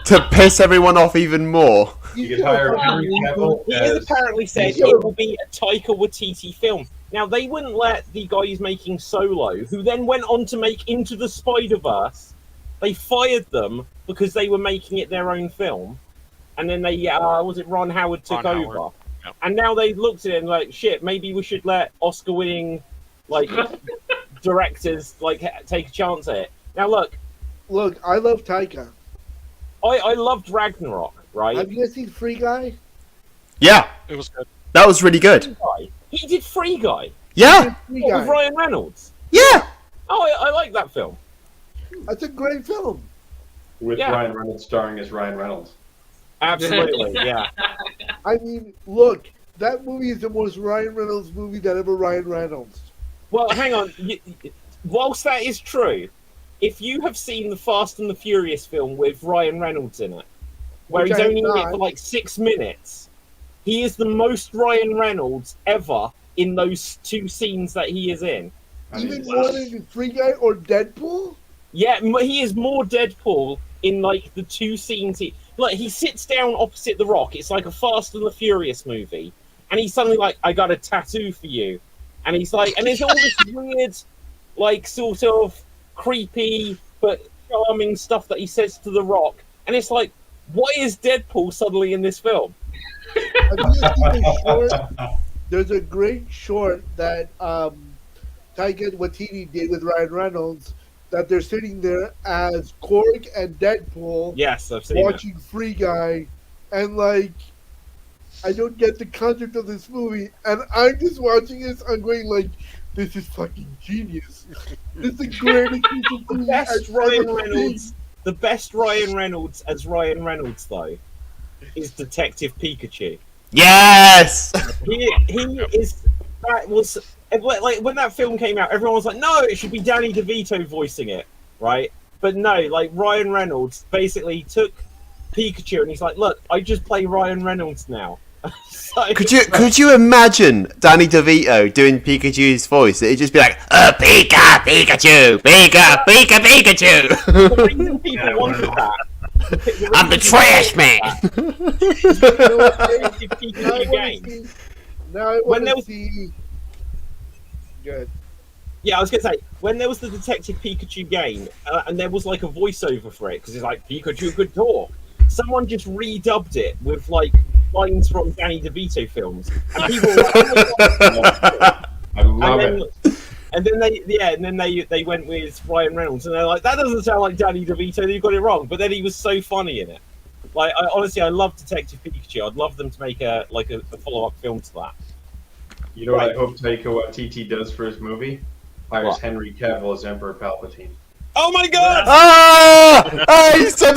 to piss everyone off even more? You could hire Henry Cavill He has as. apparently said Yeah. it will be a Taika Waititi film. Now, they wouldn't let the guys making Solo, who then went on to make Into the Spider-Verse, they fired them because they were making it their own film. And then they, was it Ron Howard took Ron over? Howard, yep. And now they looked at it and like, shit, maybe we should let Oscar-winning, like, directors, like, take a chance at it. Now, look, Look, I love Taika. I loved Ragnarok, right? Have you guys seen Free Guy? Yeah, It was good. that was really good. He did Free Guy Yeah, Free with Guy. Ryan Reynolds. yeah. Oh, I like that film. That's a great film. With Yeah. Ryan Reynolds starring as Ryan Reynolds. Absolutely, yeah. I mean, look, that movie is the most Ryan Reynolds movie that ever Ryan Reynolds. Well, hang on. Whilst that is true, if you have seen the Fast and the Furious film with Ryan Reynolds in it, where Which he's I have only in it not. for like 6 minutes, he is the most Ryan Reynolds ever in those 2 scenes that he is in. Even more than Free Guy or Deadpool? Yeah, he is more Deadpool in like the two scenes. He sits down opposite The Rock. It's like a Fast and the Furious movie, and he's suddenly like, "I got a tattoo for you," and he's like, and there's all this weird, like sort of creepy but charming stuff that he says to The Rock, and it's like, why is Deadpool suddenly in this film? Have you seen the short? There's a great short that Taika Waititi did with Ryan Reynolds that they're sitting there as Korg and Deadpool Yes, I've seen watching Free Guy, and like, I don't get the concept of this movie, and I'm just watching this, I'm going like, this is fucking genius. This is the greatest piece of The movie best I've Ryan ever Reynolds, seen. the best Ryan Reynolds as Ryan Reynolds though, is Detective Pikachu. Yes. He is. That was like when that film came out. Everyone was like, "No, it should be Danny DeVito voicing it, right?" But no, like Ryan Reynolds basically took Pikachu and he's like, "Look, I just play Ryan Reynolds now." So, Could you imagine Danny DeVito doing Pikachu's voice? It'd just be like, Pika, Pikachu, Pika, Pika, Pikachu. the reason people wanted that. I'm the trash man. Pikachu game. Now I When want there to was- see. Good. Yeah, I was gonna say when there was the Detective Pikachu game, and there was like a voiceover for it because it's like Pikachu could talk. Someone just redubbed it with like lines from Danny DeVito films, and people were like, "Oh my God." I love it. And then they went with Ryan Reynolds, and they're like, that doesn't sound like Danny DeVito. You got it wrong. But then he was so funny in it. Like, honestly, I love Detective Pikachu. I'd love them to make a follow-up film to that. You know what I hope Taika Waititi does for his movie? Hires What? Henry Cavill as Emperor Palpatine. Oh my God! He said.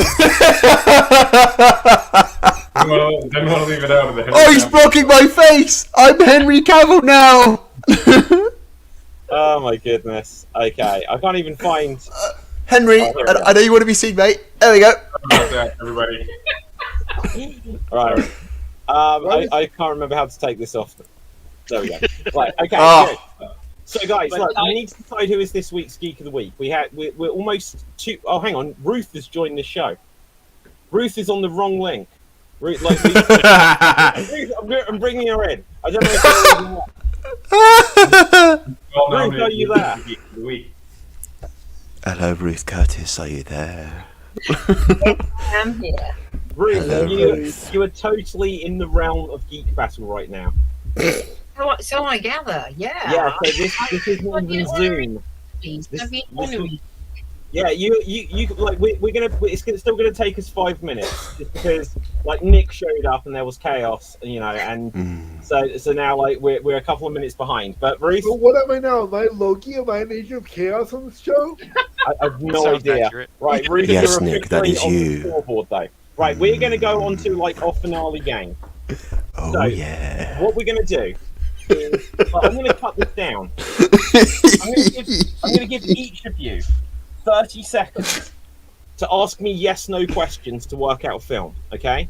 Then we'll leave it out of the Henry Oh, he's Cavill. blocking my face. I'm Henry Cavill now. Oh my goodness. Okay, I can't even find. Henry, Oh, here we go. I know you want to be seen, mate. There we go. Sorry about that, everybody. Right. I can't remember how to take this off. There we go. Right. Okay. Oh. Good. So guys, look, we need to decide who is this week's Geek of the Week. We're almost two. Oh, hang on. Ruth has joined this show. Ruth is on the wrong link. Ruth, Ruth, I'm bringing her in. I don't know if you're Well, Ruth, are you there? Geek of the Week. Hello, Ruth Curtis. Are you there? I'm here. Ruth, Hello, you are totally in the realm of Geek Battle right now. So I gather, yeah. Yeah. So this is more than Zoom. Please, This- have you this won is- me? Yeah, you like it's still gonna take us 5 minutes just because like Nick showed up and there was chaos, and so now like we're a couple of minutes behind. But Ruth, So what am I now? Am I Loki? Am I an Age of Chaos on this show? I have no Sounds idea. accurate. Right, Ruth, Yes, you're Nick, that officially is on the you. scoreboard though. Right, we're gonna go on to like our finale game. Oh So, yeah. What we're gonna do is I'm gonna cut this down. I'm gonna give each of you 30 seconds to ask me yes/no questions to work out a film. Okay,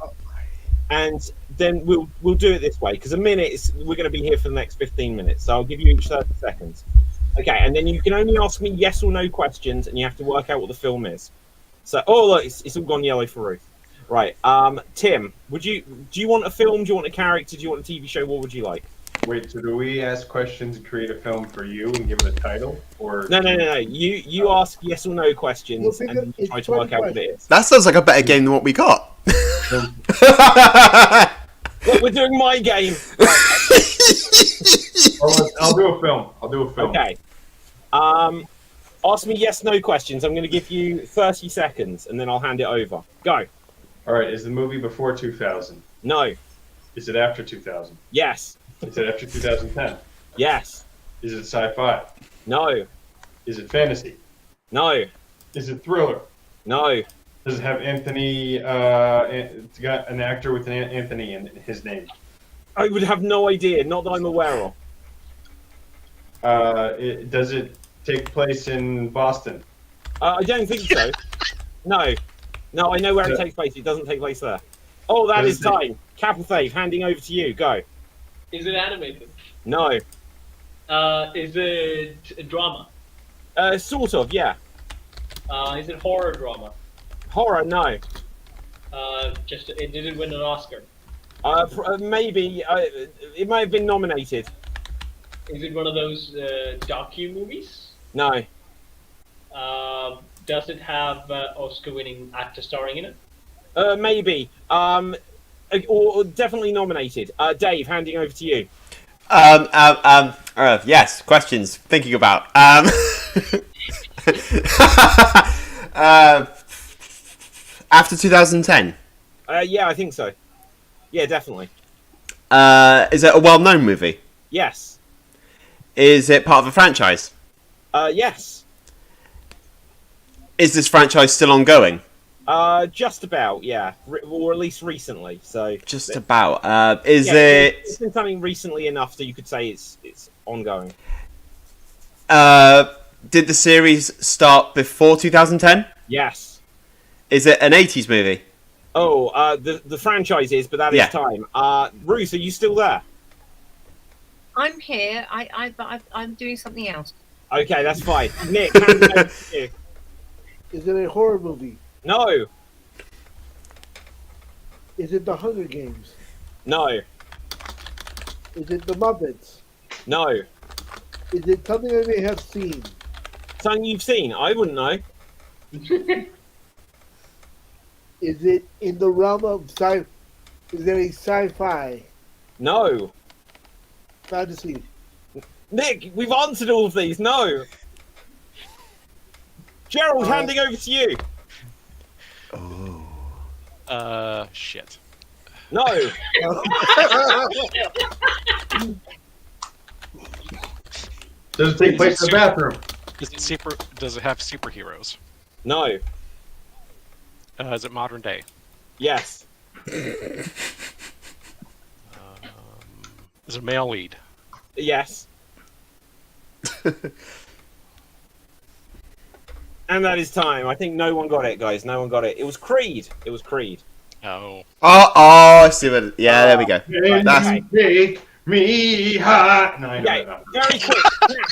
and then we'll do it this way because a minute is we're going to be here for the next 15 minutes. So I'll give you each 30 seconds. Okay, and then you can only ask me yes or no questions, and you have to work out what the film is. So look, it's all gone yellow for Ruth. Right, Tim, do you want a film? Do you want a character? Do you want a TV show? What would you like? Wait, so do we ask questions and create a film for you and give it a title? Or No. You ask yes or no questions, We'll figure- and you try it's to work out what 20 it is. That sounds like a better game than what we got. Look, we're doing my game. I'll do a film. I'll do a film. Okay. Ask me yes/no questions. I'm going to give you 30 seconds, and then I'll hand it over. Go. All right. Is the movie before 2000? No. Is it after 2000? Yes. Is it after 2010? Yes. Is it sci-fi? No. Is it fantasy? No. Is it thriller? No. Does it have Anthony? It's got an actor with Anthony in his name. I would have no idea. Not that I'm aware of. Does it take place in Boston? I don't think so. No. No, I know where it takes place. It doesn't take place there. Oh, that Does is it- time. Capital Fave, handing over to you. Go. Is it animated? No. Is it a drama? Sort of, yeah. Is it horror drama? Horror, no. Just it didn't win an Oscar. Maybe it may have been nominated. Is it one of those docu movies? No. Does it have Oscar-winning actor starring in it? Maybe. Or definitely nominated. Dave, handing over to you. Yes. Questions. Thinking about. After 2010. Yeah, I think so. Yeah, definitely. Is it a well-known movie? Yes. Is it part of a franchise? Yes. Is this franchise still ongoing? Just about, yeah. Or at least recently. So Just about. Is yeah, it? It's been something recently enough that you could say it's ongoing. Did the series start before 2010? Yes. Is it an 80s movie? Oh, the franchise is, but that is Yeah. time. Ruth, are you still there? I'm here. I'm doing something else. Okay, that's fine. Nick, hand it over to you. Is it a horror movie? No. Is it The Hunger Games? No. Is it The Muppets? No. Is it something I may have seen? Something you've seen? I wouldn't know. Is it in the realm of sci? Is it a sci-fi No. fantasy? Nick, we've answered all of these. No. Gerald, handing over to you. Shit. No. Does it take place in the bathroom? Does it have superheroes? No. Is it modern day? Yes. Is it a male lead? Yes. And that is time. I think no one got it, guys. No one got it. It was Creed. It was Creed. Oh. Oh, I see what. Yeah, there we go. Right, That's okay. Make me hot. No, I know Okay, that. very quick.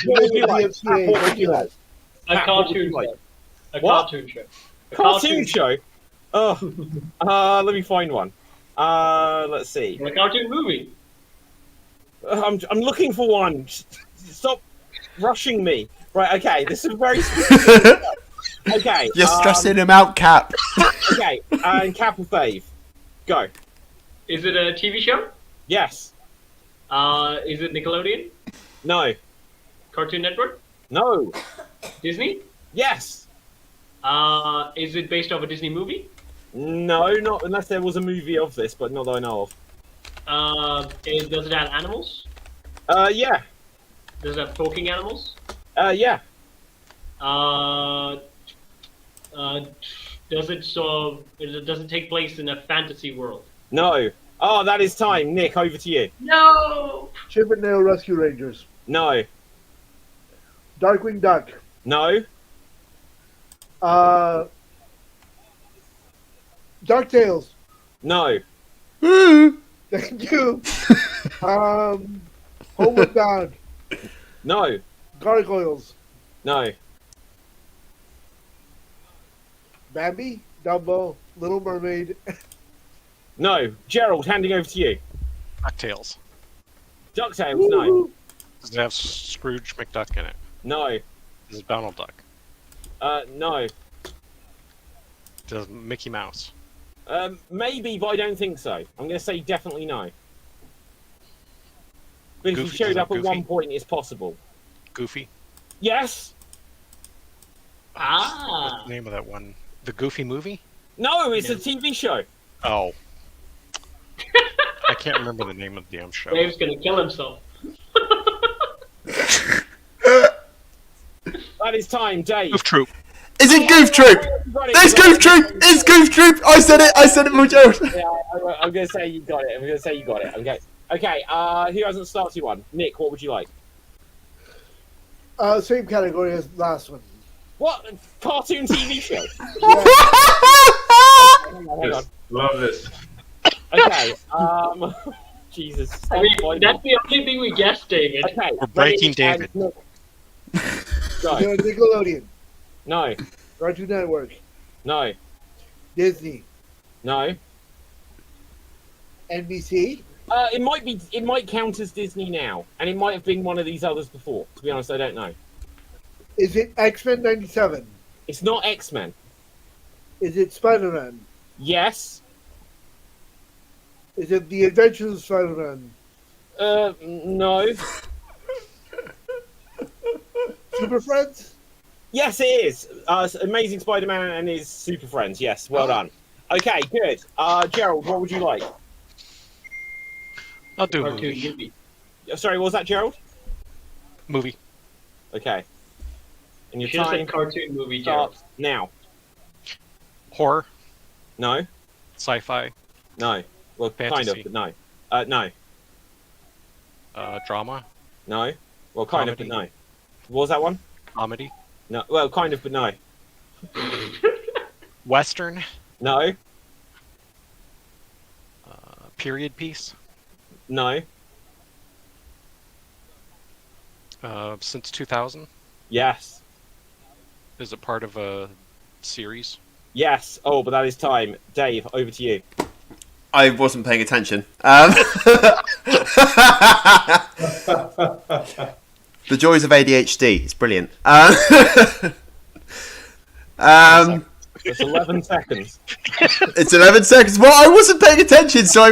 What would you like? What would you like? A Pat, what would cartoon you like? show. A What? cartoon show. A Cartoon show? Oh. Let me find one. Let's see. A cartoon movie. I'm looking for one. Stop rushing me. Right, okay. This is very specific. Okay. You're stressing him out, Cap. Okay, and Cap of Fave. Go. Is it a TV show? Yes. Is it Nickelodeon? No. Cartoon Network? No. Disney? Yes. Is it based off a Disney movie? No, not unless there was a movie of this, but not that I know of. Does it have animals? Yeah. Does it have talking animals? Yeah. Does it take place in a fantasy world? No. Oh, that is time. Nick, over to you. No. Chip and Dale Rescue Rangers. No. Darkwing Duck. No. DuckTales. No. Thank you. Homeward Bound. No. Gargoyles. No. Bambi. Dumbo. Little Mermaid. No. Gerald, handing over to you. DuckTales. DuckTales. No. Does it have Scrooge McDuck in it? No. Does it Donald Duck? No. Does Mickey Mouse? Maybe, but I don't think so. I'm going to say definitely no. But if Goofy, he showed does it up at Goofy? one point, it's possible. Goofy? Yes. Ah. What's the name of that one? The Goofy movie? No, it's a TV show. Oh. I can't remember the name of the damn show. Dave's gonna kill himself. That is time, Dave. Goof Troop. Is it Goof Troop? It's Goof Troop! It's Goof Troop! I said it for Gerald. Yeah, I'm going to say you got it. Okay, who hasn't started one? Nick, what would you like? Same category as the last one. What? Cartoon TV show? Yeah. Hang on. Love this. Okay, Jesus. I mean, that's the only thing we guessed, David. Okay. We're breaking ready, David. and Is go. it Nickelodeon, No. Cartoon Network, No. Disney, No. NBC? It might be. It might count as Disney now, and it might have been one of these others before. To be honest, I don't know. Is it X-Men 97? It's not X-Men. Is it Spider-Man? Yes. Is it The Adventures of Spider-Man? No. Super Friends? Yes, it is. Amazing Spider-Man and his Super Friends. Yes, well done. Okay, good. Gerald, what would you like? I'll do a Cartoon movie. movie. Sorry, what was that, Gerald? Movie. Okay. And your Should have time said cartoon movie, Gerald. starts now. Horror. No. Sci-fi. No. Well, kind Fantasy. of, but no. No. Drama. No. Well, kind of, but no. What was that one? Comedy. No. Well, kind of, but no. Western. No. Period piece. No. Since 2000. Yes. Is it part of a series? Yes. Oh, but that is time. Dave, over to you. I wasn't paying attention. The joys of ADHD. It's brilliant. It's 11 seconds. It's 11 seconds. Well, I wasn't paying attention, so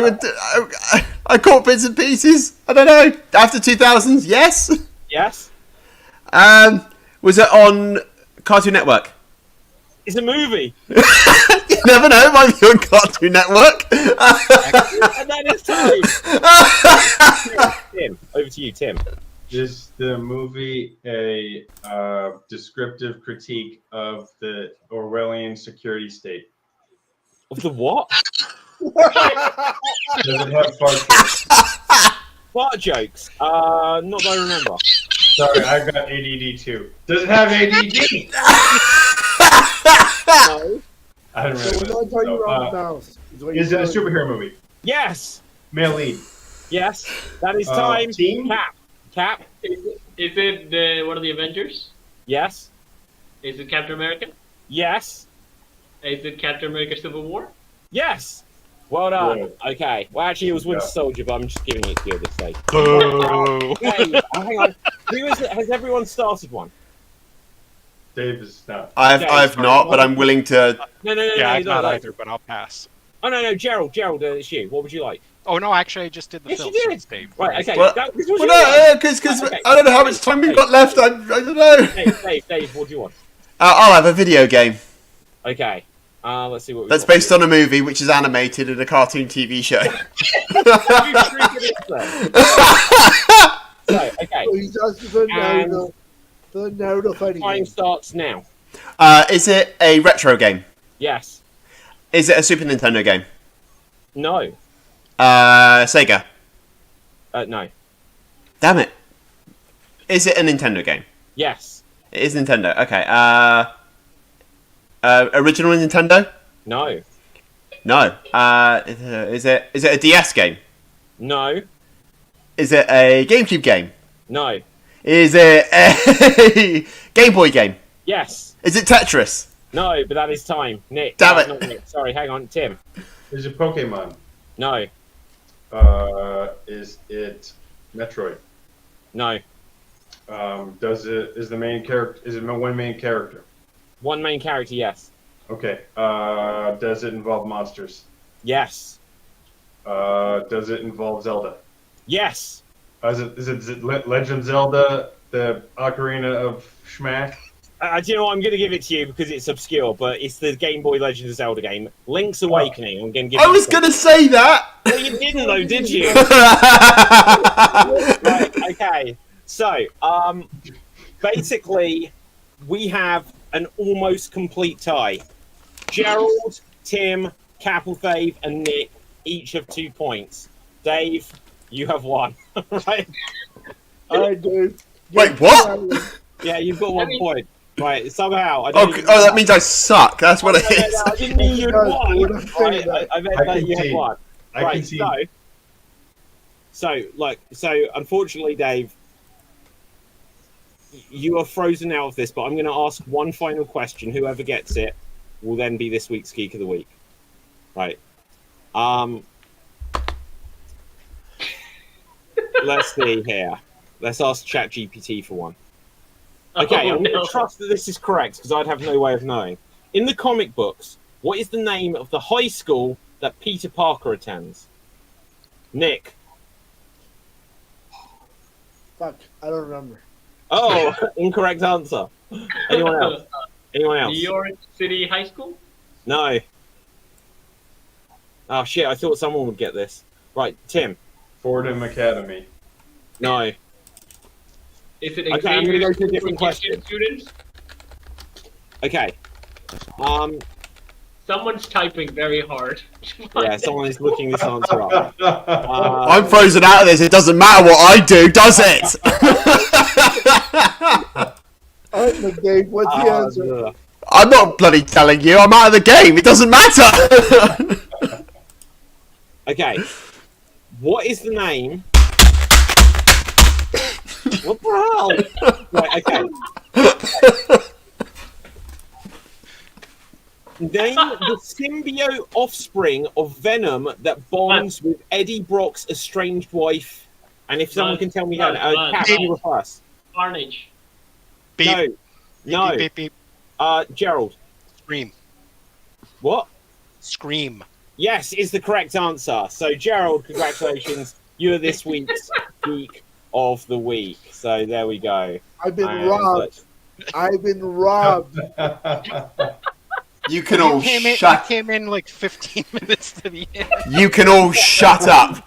I caught bits and pieces. I don't know. After 2000s, yes. Yes. Was it on Cartoon Network? It's a movie. You never know. It might be on Cartoon Network. And that is time. Tim, over to you, Tim. Is the movie a descriptive critique of the Orwellian security state? Of the what? Does it have fart jokes? Fart jokes. Not that I remember. Sorry, I've got ADD too. Does it have ADD? No. I don't So we're remember. not talking about mouse. Is it a superhero movie? Yes. Male lead. Yes. That is time. Team? Cap. Is it one of the Avengers? Yes. Is it Captain America? Yes. Is it Captain America Civil War? Yes. Well done. Good. Okay. Well, actually, it was Winter Yeah. Soldier, but I'm just giving it to you at this stage. Boo. Hey, hang on. Has everyone started one? Dave is not. I've not, but I'm willing to. No. Yeah, I've not no. either, but I'll pass. Oh no, Gerald, it's you. What would you like? Oh no, actually, I just did the Yes, film. you so did. it's Dave. Right. Okay. Well, This was Well, your no, because Okay. I don't know how much time we've got left. I don't know. Dave, what do you want? I'll have a video game Okay. Let's see what we that's got. based on a movie which is animated in a cartoon TV show. So, okay. So he's asking for And- Naruto fighting Time game. starts now. Is it a retro game? Yes. Is it a Super Nintendo game? No. Sega. No. Damn it. Is it a Nintendo game? Yes. It is Nintendo. Okay. Original Nintendo? No. No. Is it a DS game? No. Is it a GameCube game? No. Is it a Game Boy game? Yes. Is it Tetris? No, but that is time. Nick. Damn it. Not Nick. Sorry, hang on. Tim. Is it Pokemon? No. Is it Metroid? No. Is the main character? Is it one main character? One main character, yes. Okay. Does it involve monsters? Yes. Does it involve Zelda? Yes. Is it Legend of Zelda, the Ocarina of Schmack? Do you know what? I'm going to give it to you because it's obscure, but it's the Game Boy Legend of Zelda game. Link's Awakening. I'm going to give I you was some- going to say that! Well, you didn't though, did you? Right, okay. So, basically, we have an almost complete tie. Gerald, Tim, Capelfave, and Nick each have 2 points. Dave, you have 1. Right? Alright, dude. Wait, what? Yeah, you've got 1 point. Right, somehow. I Oh, don't even- that means I suck. That's what it No, is. I didn't mean you had 1. We're not saying Right, that. I meant I that you had concede. 1. I Right, concede. so So unfortunately, Dave, you are frozen out of this. But I'm going to ask one final question. Whoever gets it will then be this week's Geek of the Week. Right. Let's see here. Let's ask ChatGPT for one. Okay, I'm going to trust that this is correct because I'd have no way of knowing. In the comic books, what is the name of the high school that Peter Parker attends? Nick. Fuck, I don't remember. Oh, incorrect answer. Anyone else? Anyone else? New York City High School? No. Oh shit! I thought someone would get this. Right, Tim. Fordham Academy. No. Is it Okay, I'm gonna go to a different question. Students? Okay. Someone's typing very hard. Yeah, someone is looking this answer up. I'm frozen out of this. It doesn't matter what I do, does it? All right, McDave, what's the answer? I'm not bloody telling you. I'm out of the game. It doesn't matter. Okay. What is the name? What the hell? Right, okay. Name the symbiote offspring of Venom that bonds with Eddie Brock's estranged wife. And if someone can tell me that, Cap, you were first. Carnage. Beep. No. Beep, beep, beep. Gerald. Scream. What? Scream. Yes, is the correct answer. So, Gerald, congratulations. You are this week's Geek of the Week. So, there we go. I've been robbed. I've been robbed. You can all I shut. came in like 15 minutes to the end. You can all shut up.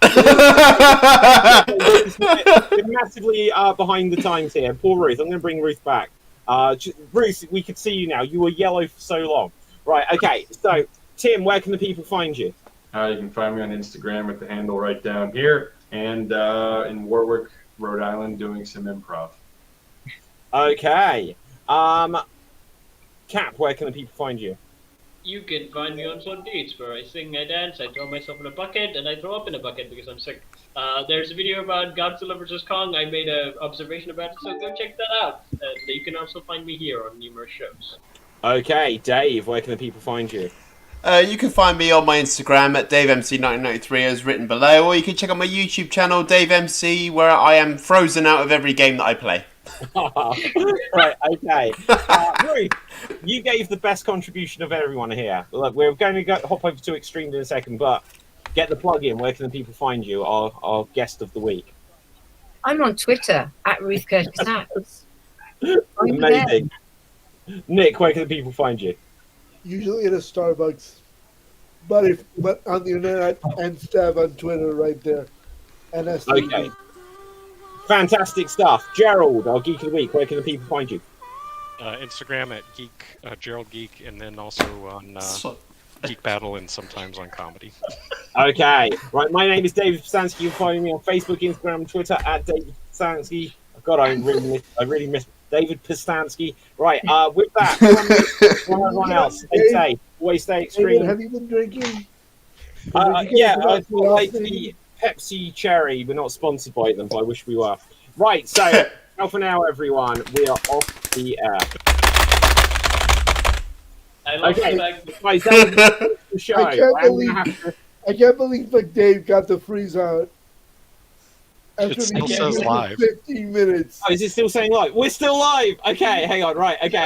We're massively behind the times here. Poor Ruth. I'm going to bring Ruth back. Ruth, we could see you now. You were yellow for so long. Right, okay. So, Tim, where can the people find you? You can find me on Instagram with the handle right down here, and in Warwick, Rhode Island, doing some improv. Okay. Cap, where can the people find you? You can find me on some dates where I sing, I dance, I throw myself in a bucket, and I throw up in a bucket because I'm sick. There's a video about Godzilla vs. Kong. I made an observation about it, so go check that out. And you can also find me here on numerous shows. Okay, Dave, where can the people find you? You can find me on my Instagram at DaveMC1993 as written below, or you can check out my YouTube channel, DaveMC, where I am frozen out of every game that I play. Right, okay. Ruth, you gave the best contribution of everyone here. Look, we're going to hop over to Extreme in a second, but get the plug in. Where can the people find you, our guest of the week? I'm on Twitter at Ruth Curtis Hats. Amazing. Nick, where can the people find you? Usually at a Starbucks, but on the internet and Stab on Twitter right there. NSTV. Okay. Fantastic stuff. Gerald, our Geek of the Week, where can the people find you? Instagram at Geek, Gerald Geek, and then also on Geek Battle and sometimes on comedy. Okay. Right, my name is David Pastansky. You can find me on Facebook, Instagram, Twitter at David Pastansky. God, I really miss David Pastansky. Right, with that, everyone else, stay safe. Always stay extreme. David, have you been drinking? Yeah, I like the Pepsi Cherry. We're not sponsored by them, but I wish we were. Right, so, now for now, everyone, we are off the air. Okay, guys, that was the show. I can't believe McDave got the freeze out. It still says live. 15 minutes. Oh, is it still saying live? We're still live! Okay, hang on, right, okay.